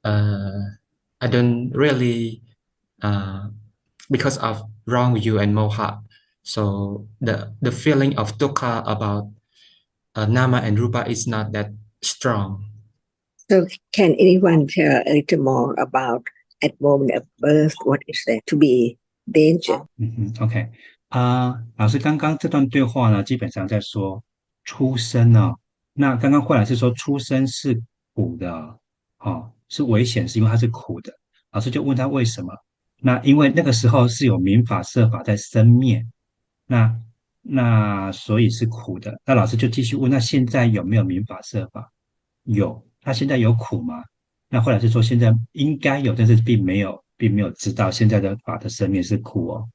Speaker 3: I don't really because of wrong view and moha. So the feeling of dukkha about nama and rupa is not that strong.
Speaker 6: So can anyone tell a little more about at moment of birth, what is there to be danger?
Speaker 2: OK 老师刚刚这段对话呢，基本上在说出生哦。那刚刚慧来是说出生是苦的哦，是危险，是因为它是苦的。老师就问他为什么？那因为那个时候是有民法设法在生灭，那那所以是苦的。那老师就继续问，那现在有没有民法设法？有，那现在有苦吗？那后来是说现在应该有，但是并没有知道现在的法的生命是苦哦。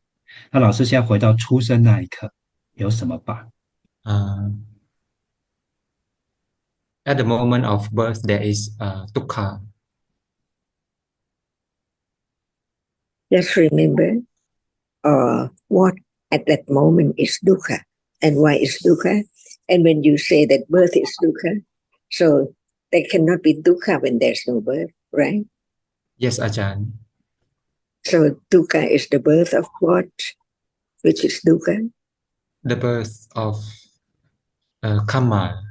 Speaker 2: 那老师现在回到出生那一刻，有什么法？
Speaker 3: At the moment of birth, there is dukkha.
Speaker 6: Just remember what at that moment is dukkha and why is dukkha. And when you say that birth is dukkha, so there cannot be dukkha when there's no birth, right?
Speaker 3: Yes, Ajahn.
Speaker 6: So dukkha is the birth of what? Which is dukkha?
Speaker 3: The birth of karma.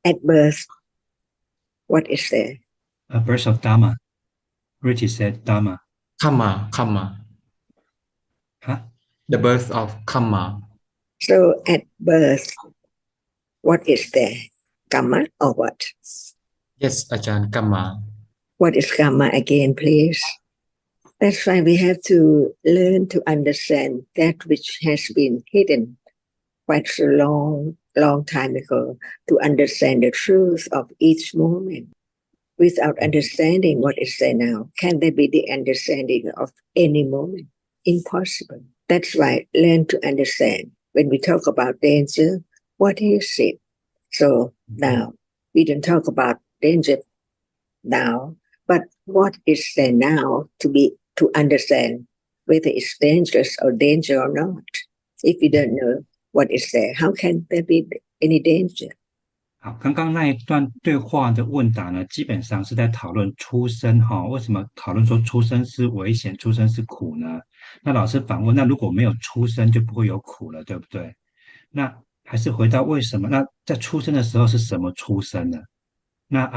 Speaker 6: At birth, what is there?
Speaker 2: A birth of Dhamma. Richie said Dhamma.
Speaker 3: Karma.
Speaker 2: Huh?
Speaker 3: The birth of karma.
Speaker 6: So at birth, what is there? Karma or what?
Speaker 3: Yes, Ajahn, karma.
Speaker 6: What is karma again, please? That's why we have to learn to understand that which has been hidden quite so long time ago, to understand the truth of each moment. Without understanding what is there now, can there be the understanding of any moment? Impossible. That's why learn to understand. When we talk about danger, what is it? So now, we don't talk about danger now, but what is there now to understand whether it's dangerous or danger or not? If you don't know what is there, how can there be any danger?
Speaker 2: 好，刚刚那一段对话的问答呢，基本上是在讨论出生哈，为什么讨论说出生是危险，出生是苦呢？那老师反问，那如果没有出生就不会有苦了，对不对？那还是回到为什么？那在出生的时候是什么出生呢？那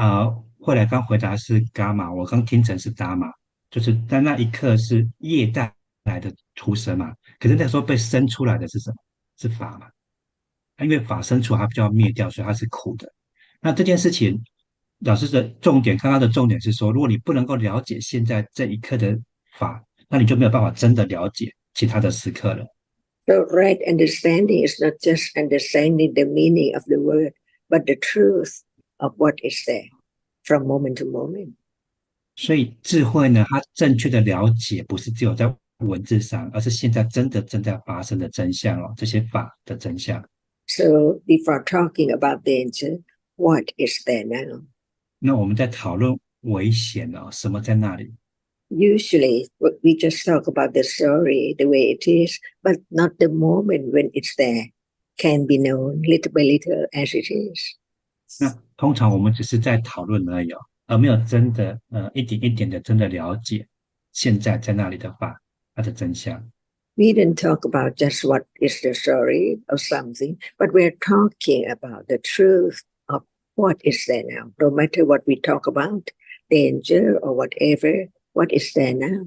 Speaker 2: 后来刚回答是伽马，我刚听成是达玛，就是在那一刻是业带来的出生嘛。可是那时候被生出来的是什么？是法嘛？因为法生出来它就要灭掉，所以它是苦的。那这件事情，老师的重点，刚刚的重点是说，如果你不能够了解现在这一刻的法，那你就没有办法真的了解其他的时刻了。
Speaker 6: So right understanding is not just understanding the meaning of the word, but the truth of what is there from moment to moment.
Speaker 2: 所以智慧呢，它正确的了解不是只有在文字上，而是现在真的正在发生的真相哦，这些法的真相。
Speaker 6: So before talking about danger, what is there now?
Speaker 2: 那我们在讨论危险哦，什么在那里？
Speaker 6: Usually we just talk about the story the way it is, but not the moment when it's there can be known little by little as it is.
Speaker 2: 那通常我们只是在讨论而已哦，而没有真的一点一点的真的了解现在在那里的法它的真相。
Speaker 6: We didn't talk about just what is the story of something, but we're talking about the truth of what is there now. No matter what we talk about, danger or whatever, what is there now?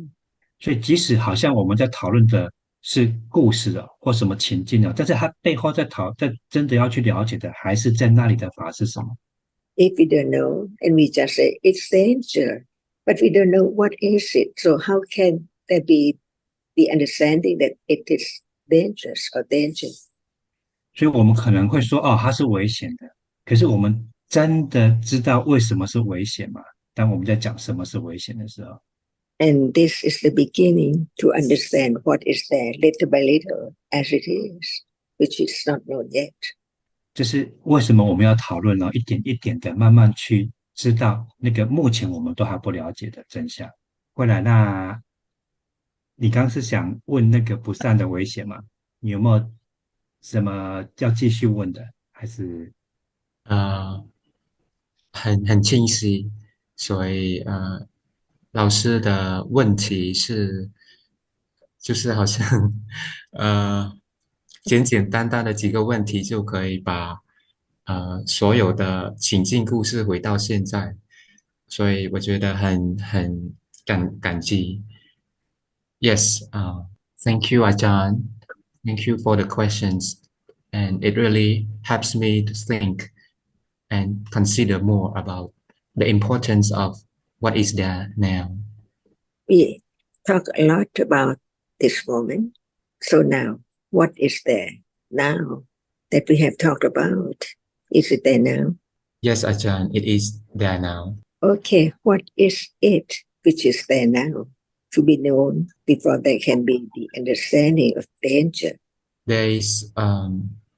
Speaker 2: 所以即使好像我们在讨论的是故事哦，或什么情境哦，但是它背后在真的要去了解的，还是在那里的法是什么？
Speaker 6: If we don't know, and we just say it's danger, but we don't know what is it. So how can there be the understanding that it is dangerous or danger?
Speaker 2: 所以我们可能会说，哦，它是危险的。可是我们真的知道为什么是危险吗？当我们在讲什么是危险的时候，
Speaker 6: And this is the beginning to understand what is there little by little as it is, which is not known yet.
Speaker 2: 这是为什么我们要讨论呢？一点一点的慢慢去知道那个目前我们都还不了解的真相。未来，那你刚是想问那个不善的危险吗？你有没有什么要继续问的？还是
Speaker 3: 很清晰，所以老师的问题是，就是好像简简单单的几个问题就可以把所有的情境故事回到现在，所以我觉得很感激。Yes, thank you, Ajahn. Thank you for the questions, and it really helps me to think and consider more about the importance of what is there now.
Speaker 6: We talk a lot about this moment. So now, what is there now that we have talked about? Is it there now?
Speaker 3: Yes, Ajahn, it is there now.
Speaker 6: Okay, what is it which is there now to be known before there can be the understanding of danger?
Speaker 3: There is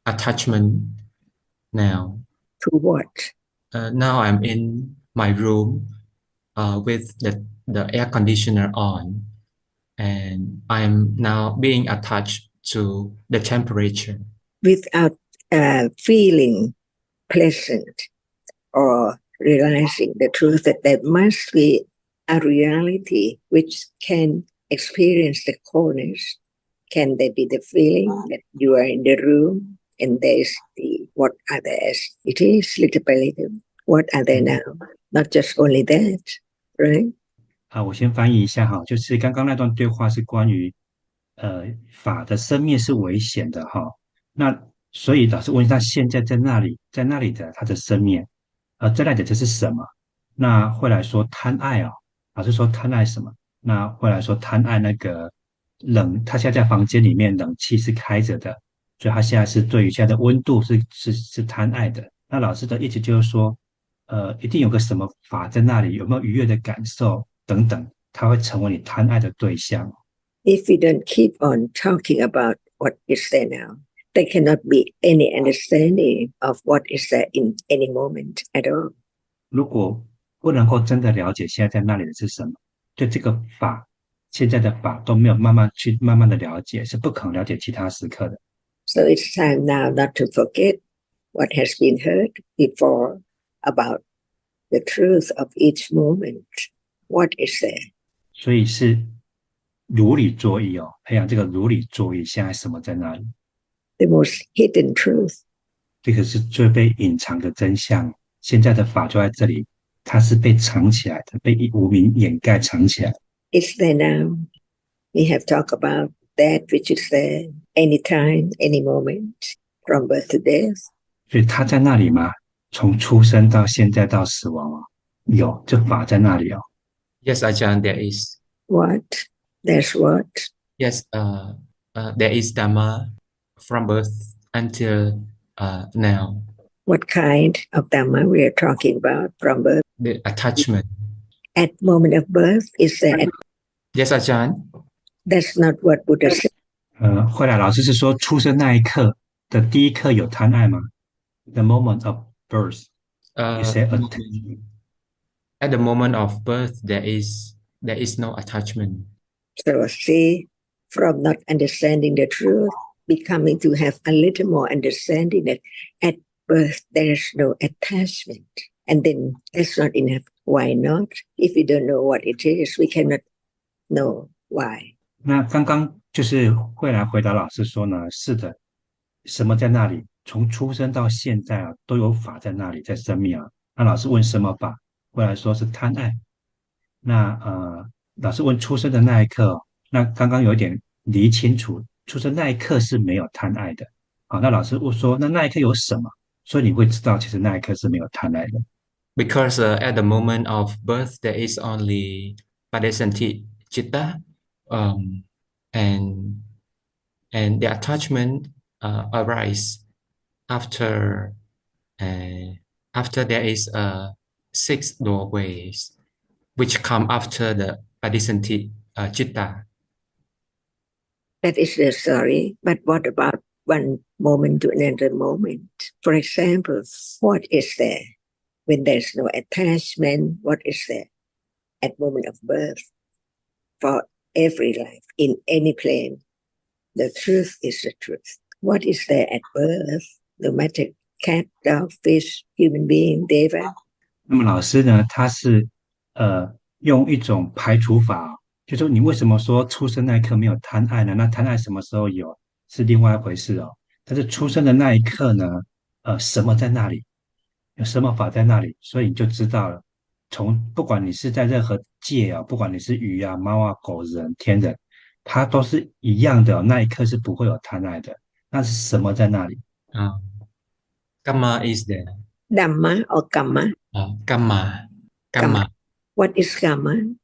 Speaker 3: attachment now.
Speaker 6: To what?
Speaker 3: Now I'm in my room with the air conditioner on, and I'm now being attached to the temperature.
Speaker 6: Without feeling pleasant or realizing the truth that there must be a reality which can experience the coldness. Can there be the feeling that you are in the room and there's the what are there as it is little by little? What are there now? Not just only that, right?
Speaker 2: 我先翻译一下哈，就是刚刚那段对话是关于法的生灭是危险的哈。那所以老师问他现在在那里，在那里的他的生灭，在那里的这是什么？那会来说贪爱哦，老师说贪爱什么？那会来说贪爱那个冷，他现在在房间里面冷气是开着的，所以他现在是对于现在的温度是贪爱的。那老师的意思就是说，一定有个什么法在那里，有没有愉悦的感受等等，它会成为你贪爱的对象。
Speaker 6: If we don't keep on talking about what is there now, there cannot be any understanding of what is there in any moment at all.
Speaker 2: 如果不能够真的了解现在在那里的是什么，对这个法，现在的法都没有慢慢的了解，是不可能了解其他时刻的。
Speaker 6: So it's time now not to forget what has been heard before about the truth of each moment. What is there?
Speaker 2: 所以是如理作意哦，培养这个如理作意，现在什么在那里？
Speaker 6: The most hidden truth.
Speaker 2: 这个是最被隐藏的真相。现在的法就在这里，它是被藏起来的，被无明掩盖藏起来。
Speaker 6: It's there now. We have talked about that which is there anytime, any moment, from birth to death.
Speaker 2: 所以它在那里吗？从出生到现在到死亡哦，有这法在那里哦。
Speaker 3: Yes, Ajahn, there is.
Speaker 6: What? There's what?
Speaker 3: Yes, there is Dhamma from birth until now.
Speaker 6: What kind of Dhamma we are talking about from birth?
Speaker 3: The attachment.
Speaker 6: At moment of birth, is there?
Speaker 3: Yes, Ajahn.
Speaker 6: That's not what Buddha said.
Speaker 2: 后来老师是说，出生那一刻的第一刻有贪爱吗 ？The moment of birth, you say attachment.
Speaker 3: At the moment of birth, there is no attachment.
Speaker 6: So see, from not understanding the truth, becoming to have a little more understanding that at birth there is no attachment. And then that's not enough. Why not? If we don't know what it is, we cannot know why.
Speaker 2: 那刚刚就是会来回答老师说呢，是的，什么在那里？从出生到现在啊，都有法在那里，在生命啊。那老师问什么法？会来说是贪爱。那老师问出生的那一刻哦，那刚刚有一点理清楚，出生那一刻是没有贪爱的。好，那老师问说，那一刻有什么？所以你会知道，其实那一刻是没有贪爱的。
Speaker 3: Because at the moment of birth, there is only Padasanti Chitta, and the attachment arise after there is 6 doorways which come after the Padasanti Chitta.
Speaker 6: That is the story. But what about one moment to another moment? For example, what is there when there's no attachment? What is there at moment of birth? For every life, in any plane, the truth is the truth. What is there at birth? No matter cat, dog, fish, human being, deva.
Speaker 2: 那么老师呢，他是用一种排除法，就说你为什么说出生那一刻没有贪爱呢？那贪爱什么时候有是另外一回事哦。但是出生的那一刻呢，什么在那里，有什么法在那里，所以你就知道了。从不管你是在任何界啊，不管你是鱼啊、猫啊、狗、人、天人，它都是一样的哦，那一刻是不会有贪爱的。那是什么在那里？
Speaker 3: Karma is there.
Speaker 6: Dhamma or Kamma?
Speaker 3: Karma.
Speaker 6: What is Kamma?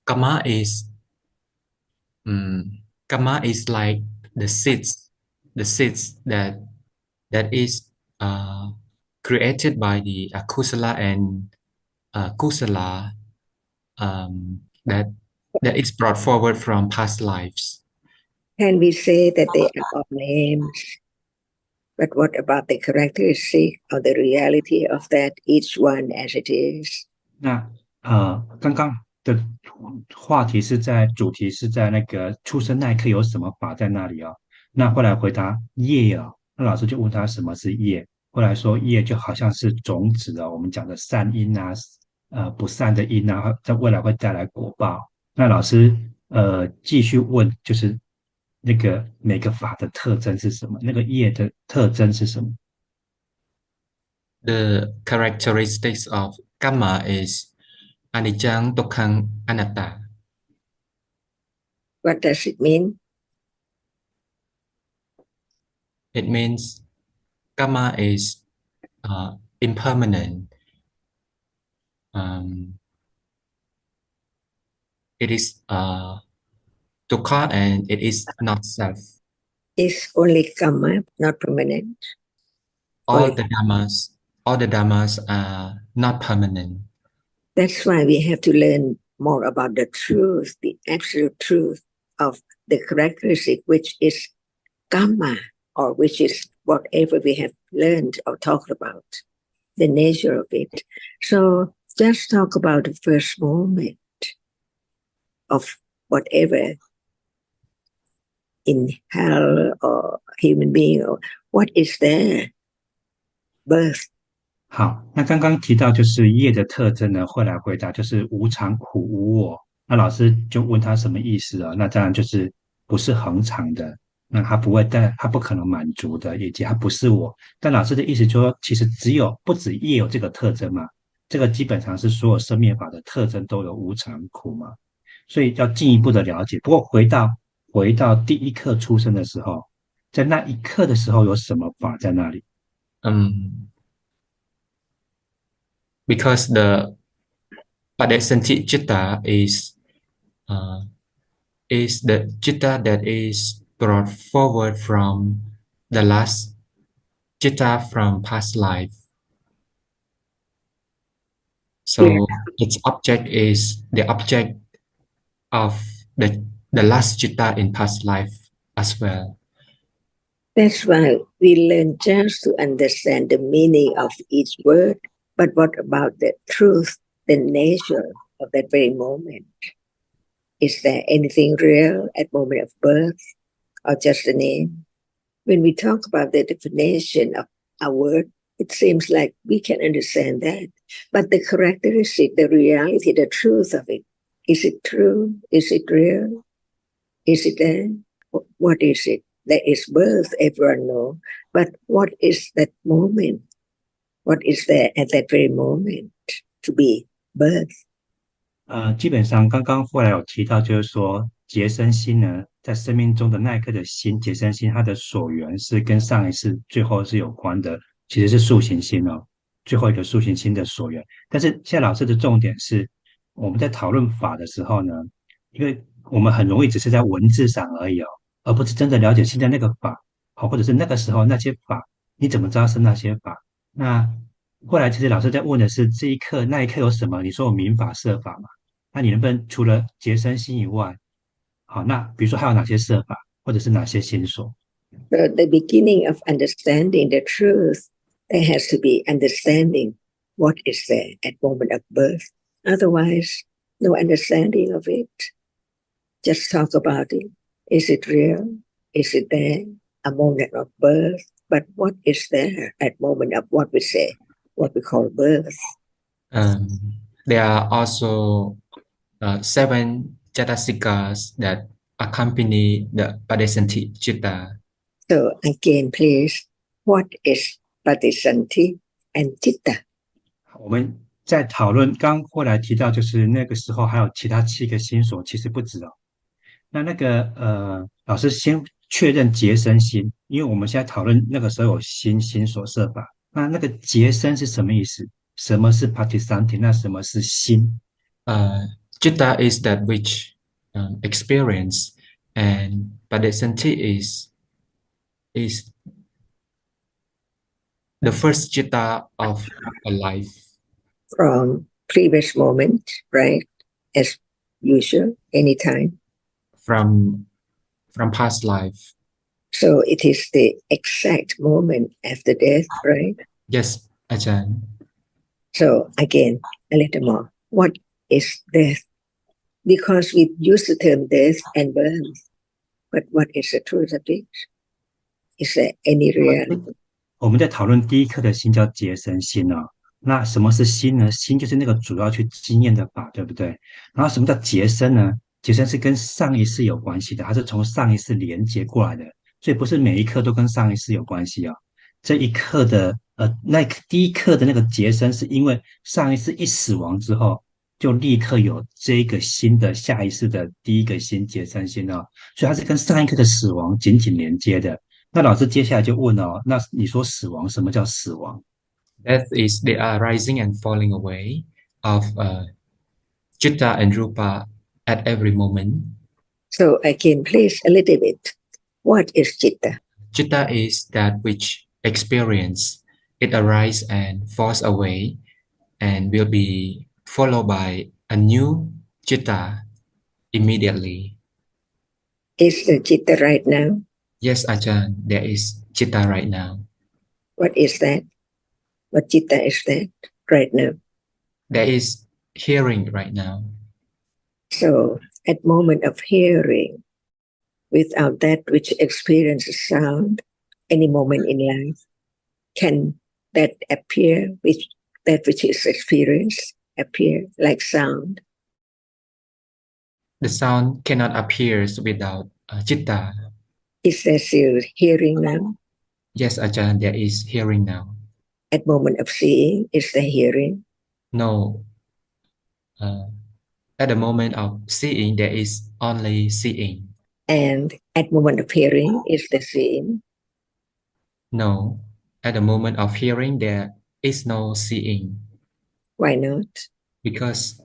Speaker 3: Karma is Karma is like the seeds that is created by the kusala and kusala that is brought forward from past lives.
Speaker 6: Can we say that they are all names? But what about the characteristic or the reality of that, each one as it is?
Speaker 2: 那刚刚的主题是在那个出生那一刻有什么法在那里哦？那后来回答业哦，那老师就问他什么是业，后来说业就好像是种子哦，我们讲的善因啊，不善的因啊，在未来会带来果报。那老师继续问，就是那个每个法的特征是什么？那个业的特征是什么？
Speaker 3: The characteristics of karma is anicca, dukkha, anatta.
Speaker 6: What does it mean?
Speaker 3: It means karma is impermanent. It is dukkha and it is not self.
Speaker 6: Is only karma not permanent?
Speaker 3: All the dhammas are not permanent.
Speaker 6: That's why we have to learn more about the truth, the absolute truth of the characteristic, which is karma, or which is whatever we have learned or talked about, the nature of it. So just talk about the first moment of whatever in hell or human being, or what is there? Birth.
Speaker 2: 好，那刚刚提到就是业的特征呢，后来回答就是无常、苦、无我。那老师就问他什么意思啊？那当然就是不是恒常的，那他不会带，他不可能满足的，以及他不是我。但老师的意思就是说，其实不止业有这个特征嘛，这个基本上是所有生灭法的特征都有无常、苦嘛，所以要进一步的了解。不过回到第一刻出生的时候，在那一刻的时候有什么法在那里？
Speaker 3: Because the Padesanti Citta is the citta that is brought forward from the last citta from past life. So its object is the object of the last citta in past life as well.
Speaker 6: That's why we learn just to understand the meaning of each word, but what about the truth, the nature of that very moment? Is there anything real at moment of birth, or just a name? When we talk about the definition of a word, it seems like we can understand that. But the characteristic, the reality, the truth of it, is it true? Is it real? Is it there? What is it? There is birth, everyone knows. But what is that moment? What is there at that very moment to be birth?
Speaker 2: 基本上刚刚后来有提到，就是说结生心呢，在生命中的那一刻的心，结生心它的所缘是跟上一世最后是有关的，其实是塑形心哦，最后一个塑形心的所缘。但是现在老师的重点是，我们在讨论法的时候呢，因为我们很容易只是在文字上而已哦，而不是真的了解现在那个法，好，或者是那个时候那些法，你怎么知道是那些法？那后来其实老师在问的是这一刻那一刻有什么？你说有民法设法嘛？那你能不能除了结生心以外，好，那比如说还有哪些设法，或者是哪些心所？
Speaker 6: So the beginning of understanding the truth, there has to be understanding what is there at moment of birth. Otherwise, no understanding of it. Just talk about it. Is it real? Is it there? A moment of birth. But what is there at moment of what we say, what we call birth?
Speaker 3: There are also 7 Jatasikas that accompany the Padesanti Citta.
Speaker 6: So again, please, what is Patisanti and Citta?
Speaker 2: 我们在讨论刚后来提到，就是那个时候还有其他7个心所，其实不止哦。那个老师先确认结生心，因为我们现在讨论那个时候有心所设法，那个结生是什么意思？什么是 Patisanti？ 那什么是心？
Speaker 3: Citta is that which experience, and but the sati is the first citta of a life.
Speaker 6: From previous moment, right? As usual, anytime.
Speaker 3: From past life.
Speaker 6: So it is the exact moment after death, right?
Speaker 3: Yes, Ajahn.
Speaker 6: So again, a little more. What is death? Because we use the term death and birth, but what is the truth of it? Is there any reality?
Speaker 2: 我们在讨论第一课的心叫结生心哦。那什么是心呢？心就是那个主要去经验的法，对不对？然后什么叫结生呢？结生是跟上一世有关系的，它是从上一世连接过来的，所以不是每一课都跟上一世有关系哦。这一课的那第一课的那个结生，是因为上一世一死亡之后，就立刻有这个新的下一世的第一个心结生心哦，所以它是跟上一课的死亡紧紧连接的。那老师接下来就问哦，那你说死亡，什么叫死亡？
Speaker 3: Death is the arising and falling away of citta and rupa at every moment.
Speaker 6: So again, please a little bit. What is citta?
Speaker 3: Citta is that which experience. It arises and falls away and will be followed by a new citta immediately.
Speaker 6: Is the citta right now?
Speaker 3: Yes, Ajahn, there is citta right now.
Speaker 6: What is that? What citta is that right now?
Speaker 3: There is hearing right now.
Speaker 6: So at moment of hearing, without that which experiences sound, any moment in life, can that appear, which that which is experienced, appear like sound?
Speaker 3: The sound cannot appear without citta.
Speaker 6: Is there still hearing now?
Speaker 3: Yes, Ajahn, there is hearing now.
Speaker 6: At moment of seeing, is there hearing?
Speaker 3: No. At the moment of seeing, there is only seeing.
Speaker 6: And at moment of hearing, is there seeing?
Speaker 3: No. At the moment of hearing, there is no seeing.
Speaker 6: Why not?
Speaker 3: Because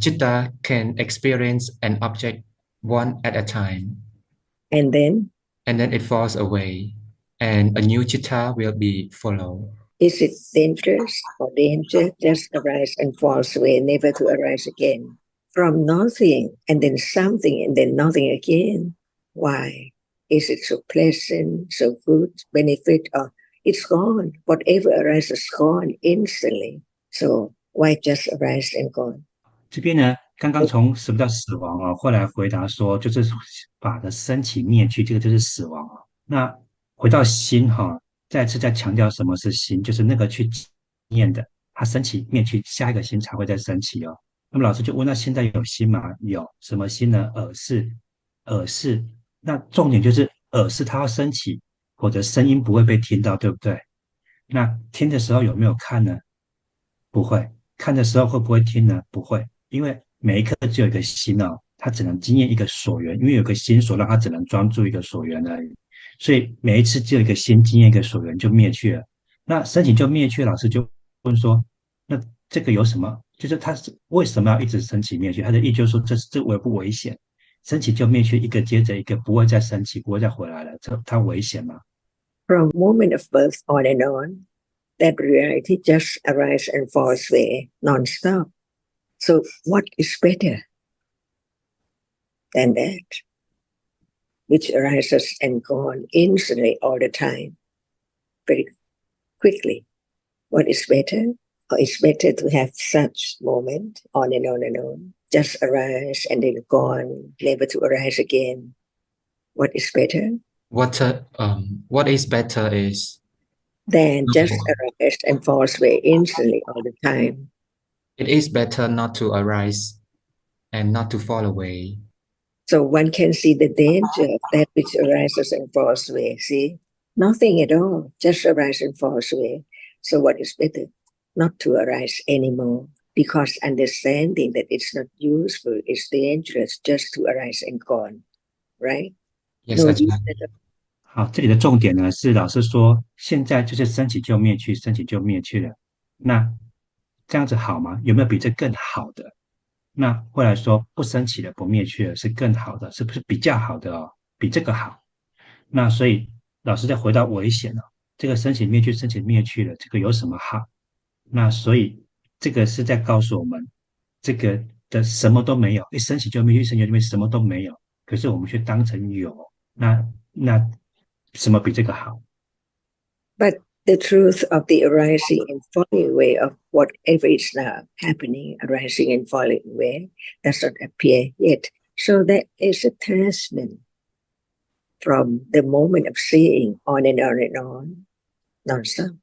Speaker 3: citta can experience an object one at a time.
Speaker 6: And then,
Speaker 3: it falls away, and a new citta will be followed.
Speaker 6: is it dangerous or danger just arise and falls away, never to arise again? From nothing and then something and then nothing again. Why? Is it so pleasant, so good, benefit, or it's gone? Whatever arises gone instantly. So why just arise and gone?
Speaker 2: 这边呢，刚刚从什么叫死亡啊，后来回答说就是法的升起灭去，这个就是死亡啊。那回到心哈，再次再强调什么是心，就是那个去经验的，它升起灭去，下一个心才会再升起哦。那么老师就问，那现在有心吗？有什么心呢？耳是，那重点就是耳是它要升起，或者声音不会被听到，对不对？那听的时候有没有看呢？不会。看的时候会不会听呢？不会，因为每一刻只有一个心哦，它只能经验一个所缘，因为有个心所让它只能专注一个所缘而已。所以每一次只有一个心经验一个所缘就灭去了。那升起就灭去，老师就问说，那这个有什么？就是它是为什么要一直升起灭去？他的意思就是说，这危不危险？升起就灭去，一个接着一个，不会再升起，不会再回来了，它危险吗？
Speaker 6: From moment of birth on and on, that reality just arises and falls away non-stop. So what is better than that? Which arises and gone instantly all the time, very quickly. What is better? Or it's better to have such moment on and on and on, just arise and then gone, never to arise again. What is better?
Speaker 3: What is better is
Speaker 6: Then just arise and falls away instantly all the time.
Speaker 3: it is better not to arise and not to fall away.
Speaker 6: So one can see the danger of that which arises and falls away. See, nothing at all, just arise and falls away. So what is better? Not to arise anymore, because understanding that it's not useful, it's dangerous, just to arise and gone, right?
Speaker 3: Yes,
Speaker 6: No
Speaker 3: Ajahn.
Speaker 6: use at all.
Speaker 2: 好，这里的重点呢是老师说，现在就是升起就灭去，升起就灭去了。那这样子好吗？有没有比这更好的？那后来说不升起的不灭去的是更好的，是不是比较好的哦？比这个好。那所以老师再回到危险了，这个升起灭去，升起灭去了，这个有什么好？那所以这个是在告诉我们，这个的什么都没有，一升起就灭去，升起就灭，什么都没有。可是我们却当成有，那什么比这个好？
Speaker 6: But the truth of the arising and falling away of whatever is now happening, arising and falling away, does not appear yet. So there is attachment from the moment of seeing on and on and on, non-stop.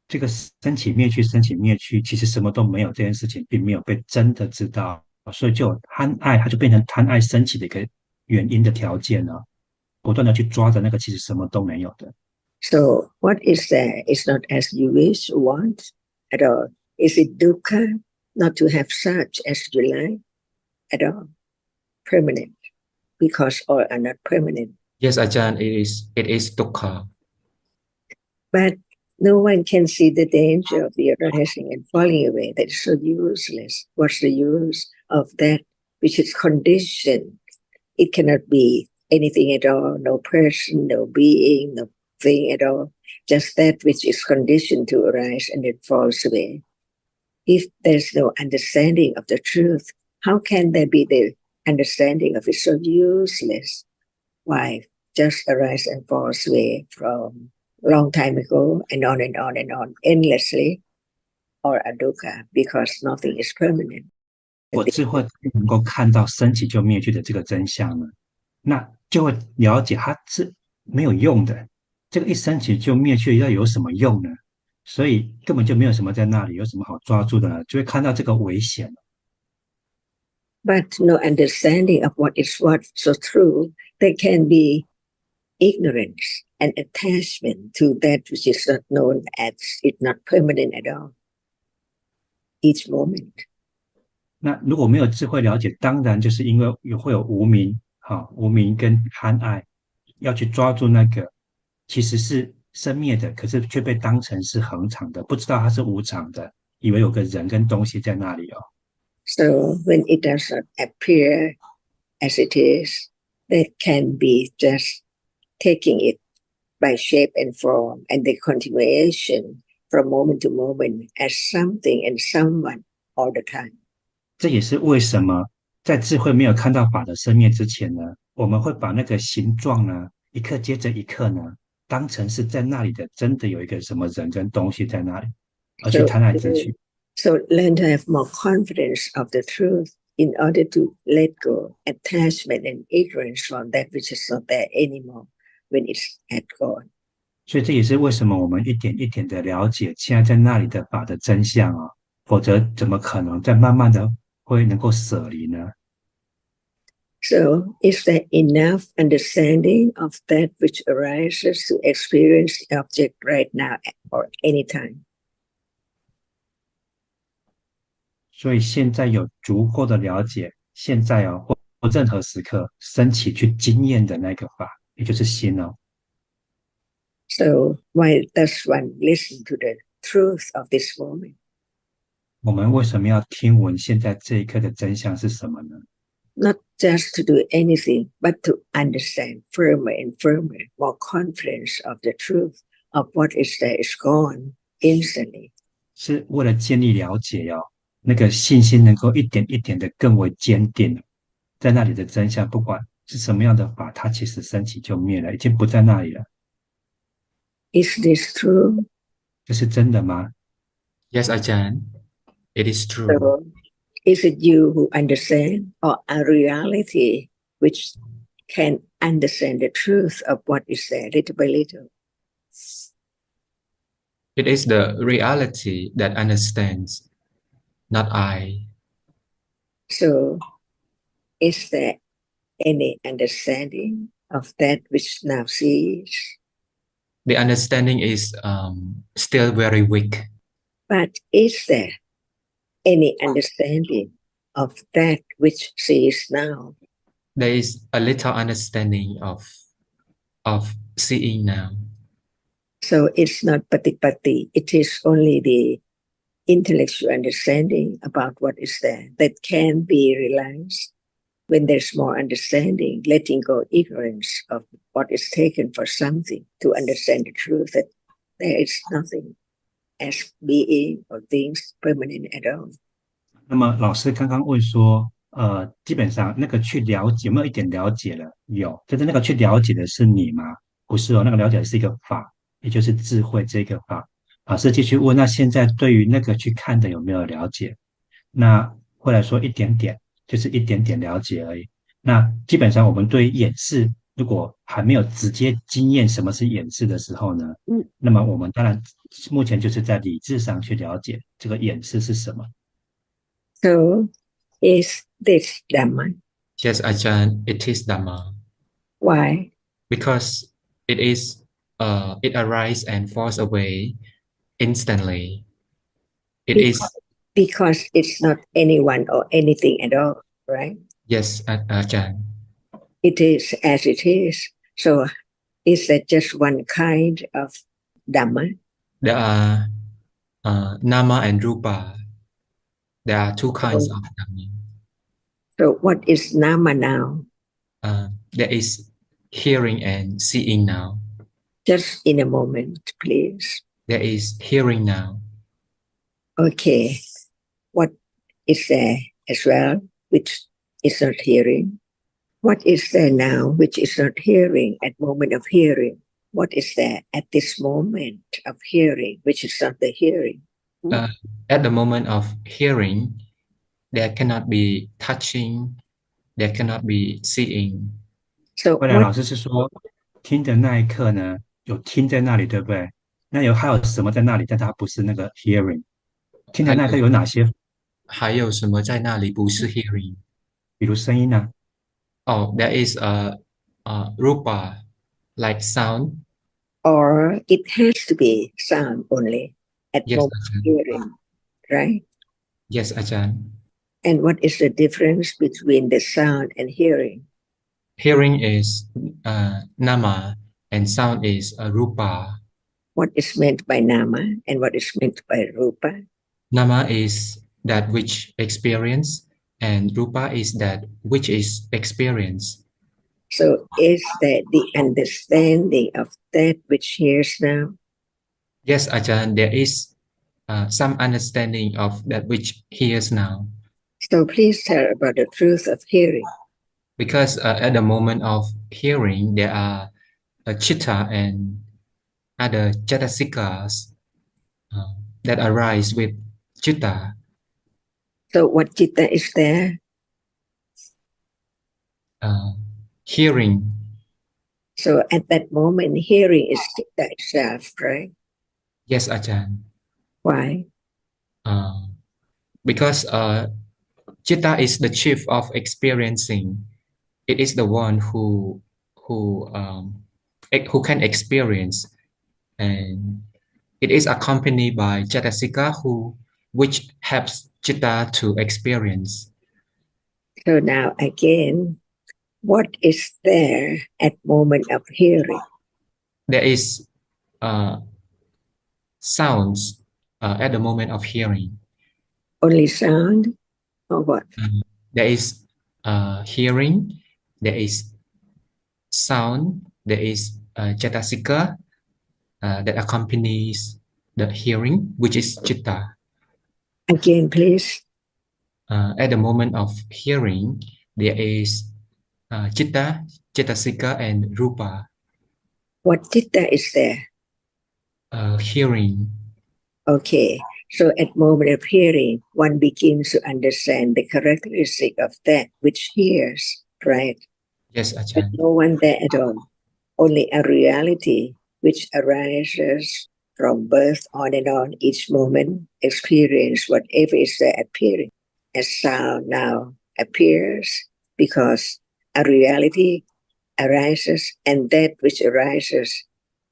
Speaker 2: 这个升起灭去，升起灭去，其实什么都没有，这件事情并没有被真的知道，所以就有贪爱，它就变成贪爱升起的一个原因的条件了，不断的去抓着那个其实什么都没有的。
Speaker 6: So what is there is not as you wish, want at all. Is it dukkha not to have such as you like at all? Permanent, because all are not permanent.
Speaker 3: Yes, Ajahn, it is dukkha.
Speaker 6: But no one can see the danger of the arising and falling away. That is so useless. What's the use of that which is conditioned? It cannot be anything at all, no person, no being, no thing at all. Just that which is conditioned to arise and it falls away. If there's no understanding of the truth, how can there be the understanding of it? So useless. Why? Just arise and falls away from long time ago and on and on and on endlessly, or a dukkha, because nothing is permanent.
Speaker 2: 我智慧能够看到升起就灭去的这个真相呢，那就会了解它是没有用的。这个一升起就灭去，要有什么用呢？所以根本就没有什么在那里，有什么好抓住的呢？就会看到这个危险。
Speaker 6: But no understanding of what is what, so true, there can be ignorance and attachment to that which is not known as it's not permanent at all. Each moment.
Speaker 2: 那如果没有智慧了解，当然就是因为会有无明，无明跟贪爱，要去抓住那个其实是生灭的，可是却被当成是恒常的，不知道它是无常的，以为有个人跟东西在那里哦。
Speaker 6: So when it does not appear as it is, that can be just taking it by shape and form and the continuation from moment to moment as something and someone all the time.
Speaker 2: 这也是为什么在智慧没有看到法的生灭之前呢，我们会把那个形状呢，一刻接着一刻呢，当成是在那里的，真的有一个什么人跟东西在那里，而去贪爱之去。
Speaker 6: So learn to have more confidence of the truth in order to let go attachment and ignorance from that which is not there anymore when it's at gone.
Speaker 2: 所以这也是为什么我们一点一点的了解现在在那里的法的真相啊，否则怎么可能再慢慢的会能够舍离呢？
Speaker 6: So is there enough understanding of that which arises to experience the object right now or any time?
Speaker 2: 所以现在有足够的了解，现在或任何时刻升起去经验的那个法，也就是心哦。
Speaker 6: So why does one listen to the truth of this moment?
Speaker 2: 我们为什么要听闻现在这一刻的真相是什么呢？
Speaker 6: Not just to do anything, but to understand firmer and firmer, more confidence of the truth of what is there is gone instantly.
Speaker 2: 是为了建立了解哦，那个信心能够一点一点的更为坚定，在那里的真相，不管是什么样的法，它其实升起就灭了，已经不在那里了。
Speaker 6: Is this true?
Speaker 2: 这是真的吗？
Speaker 3: Yes, Ajahn, it is true.
Speaker 6: So, is it you who understand, or a reality which can understand the truth of what is there little by little?
Speaker 3: It is the reality that understands, not I.
Speaker 6: So, is there any understanding of that which now sees?
Speaker 3: The understanding is still very weak.
Speaker 6: But is there any understanding of that which sees now?
Speaker 3: There is a little understanding of seeing now.
Speaker 6: So it's not patipati, it is only the intellectual understanding about what is there that can be realized. when there's more understanding, letting go ignorance of what is taken for something, to understand the truth that there is nothing as being or things permanent at all.
Speaker 2: 那么老师刚刚问说，基本上那个去了解有没有一点了解了？有，就是那个去了解的是你吗？不是哦，那个了解的是一个法，也就是智慧这个法。老师继续问，那现在对于那个去看的有没有了解？那后来说一点点，就是一点点了解而已。那基本上我们对于演示，如果还没有直接经验什么是演示的时候呢，那么我们当然目前就是在理智上去了解这个演示是什么。
Speaker 6: So, is this Dhamma?
Speaker 3: Yes, Ajahn, it is Dhamma.
Speaker 6: Why?
Speaker 3: Because it is it arises and falls away instantly. It is
Speaker 6: Because it's not anyone or anything at all, right?
Speaker 3: yes, Ajahn.
Speaker 6: It is as it is. So, is that just one kind of Dhamma?
Speaker 3: There are Nama and Rupa. There are two kinds of Dhamma.
Speaker 6: So, what is Nama now?
Speaker 3: There is hearing and seeing now.
Speaker 6: Just in a moment, please.
Speaker 3: There is hearing now.
Speaker 6: Okay. What is there as well, which is not hearing? What is there now, which is not hearing at moment of hearing? What is there at this moment of hearing, which is not the hearing?
Speaker 3: At the moment of hearing, there cannot be touching, there cannot be seeing.
Speaker 6: So
Speaker 2: 后来老师是说，听的那一刻呢，有听在那里，对不对？那还有什么在那里，但它不是那个 hearing。听的那一刻有哪些？
Speaker 3: 还有什么在那里不是 hearing？
Speaker 2: 比如声音呢
Speaker 3: Oh, there is a rupa, like sound.
Speaker 6: or it has to be sound only at
Speaker 3: Yes,
Speaker 6: moment of
Speaker 3: Ajahn.
Speaker 6: hearing, right?
Speaker 3: Yes, Ajahn.
Speaker 6: And what is the difference between the sound and hearing?
Speaker 3: Hearing is nama and sound is rupa.
Speaker 6: What is meant by nama and what is meant by rupa?
Speaker 3: Nama is that which experience and rupa is that which is experience.
Speaker 6: So is that the understanding of that which hears now?
Speaker 3: Yes, Ajahn, there is some understanding of that which hears now.
Speaker 6: So please tell about the truth of hearing.
Speaker 3: Because at the moment of hearing, there are chitta and other jatasikas that arise with chitta.
Speaker 6: So what chitta is there?
Speaker 3: Hearing.
Speaker 6: So at that moment, hearing is chitta itself, right?
Speaker 3: Yes, Ajahn.
Speaker 6: Why?
Speaker 3: Because chitta is the chief of experiencing. It is the one who can experience, and it is accompanied by jatasika which helps chitta to experience.
Speaker 6: So now again, what is there at moment of hearing?
Speaker 3: There is sounds at the moment of hearing.
Speaker 6: Only sound or what?
Speaker 3: There is hearing, there is sound, there is jatasika that accompanies the hearing, which is chitta.
Speaker 6: Again, please.
Speaker 3: At the moment of hearing, there is chitta, jatasika, and rupa.
Speaker 6: What chitta is there?
Speaker 3: Hearing.
Speaker 6: Okay. So at moment of hearing, one begins to understand the characteristic of that which hears, right?
Speaker 3: Yes,
Speaker 6: But
Speaker 3: Ajahn.
Speaker 6: no one there at all. Only a reality which arises from birth on and on each moment, experience whatever is there appearing. As sound now appears because a reality arises and that which arises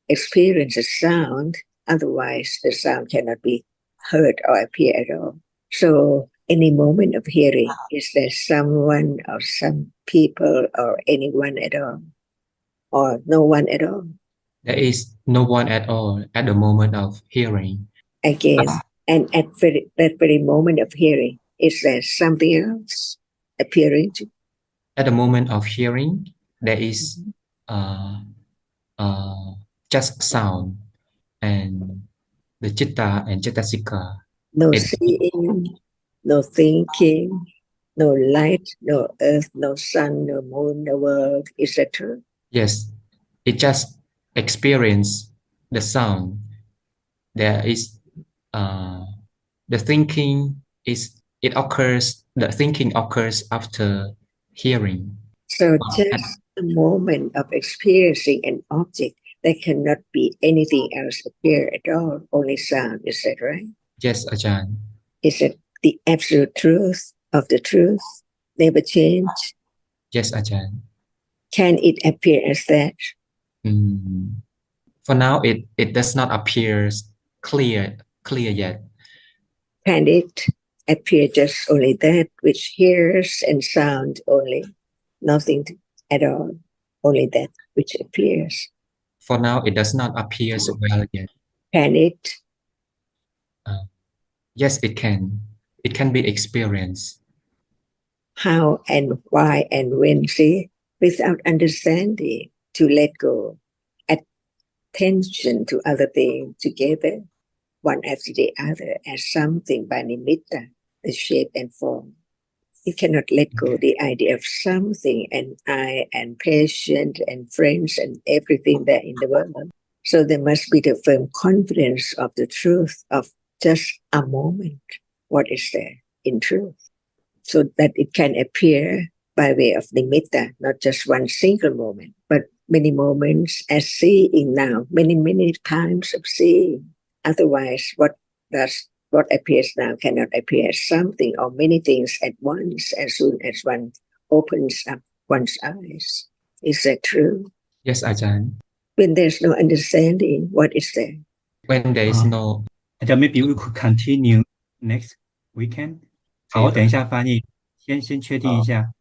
Speaker 6: experiences sound, otherwise the sound cannot be heard or appear at all. So any moment of hearing, is there someone or some people or anyone at all? Or no one at all?
Speaker 3: There is no one at all at the moment of hearing.
Speaker 6: Again, and at that very moment of hearing, is there something else appearing to?
Speaker 3: At the moment of hearing, there is just sound, and the chitta and chettasika.
Speaker 6: No
Speaker 3: It,
Speaker 6: seeing, no thinking, no light, no earth, no sun, no moon, no world. Is that true?
Speaker 3: yes, it just experience the sound. There is the thinking is it occurs. The thinking occurs after hearing.
Speaker 6: So just a moment of experiencing an object, there cannot be anything else appear at all, only sound. Is that right?
Speaker 3: Yes, Ajahn.
Speaker 6: Is it the absolute truth of the truth? Never change?
Speaker 3: Yes, Ajahn.
Speaker 6: Can it appear as that?
Speaker 3: For now, it does not appear clear yet.
Speaker 6: Can it appear just only that which hears and sound only? Nothing at all, only that which appears.
Speaker 3: For now, it does not appear so well yet.
Speaker 6: Can it?
Speaker 3: Yes, it can. It can be experienced.
Speaker 6: How and why and when, see? Without understanding, to let go, attention to other things together, one after the other, as something by nimitta, the shape and form. You cannot let go the idea of something and I and patient and friends and everything there in the world. So there must be the firm confidence of the truth of just a moment. What is there in truth? So that it can appear by way of nimitta, not just one single moment, but many moments as seeing now, many times of seeing. Otherwise, what appears now cannot appear as something or many things at once as soon as one opens up one's eyes. Is that true?
Speaker 3: Yes, Ajahn.
Speaker 6: When there's no understanding, what is there?
Speaker 3: When there is no...
Speaker 2: Ajahn, maybe we could continue next weekend. 好，等一下翻译，先确定一下。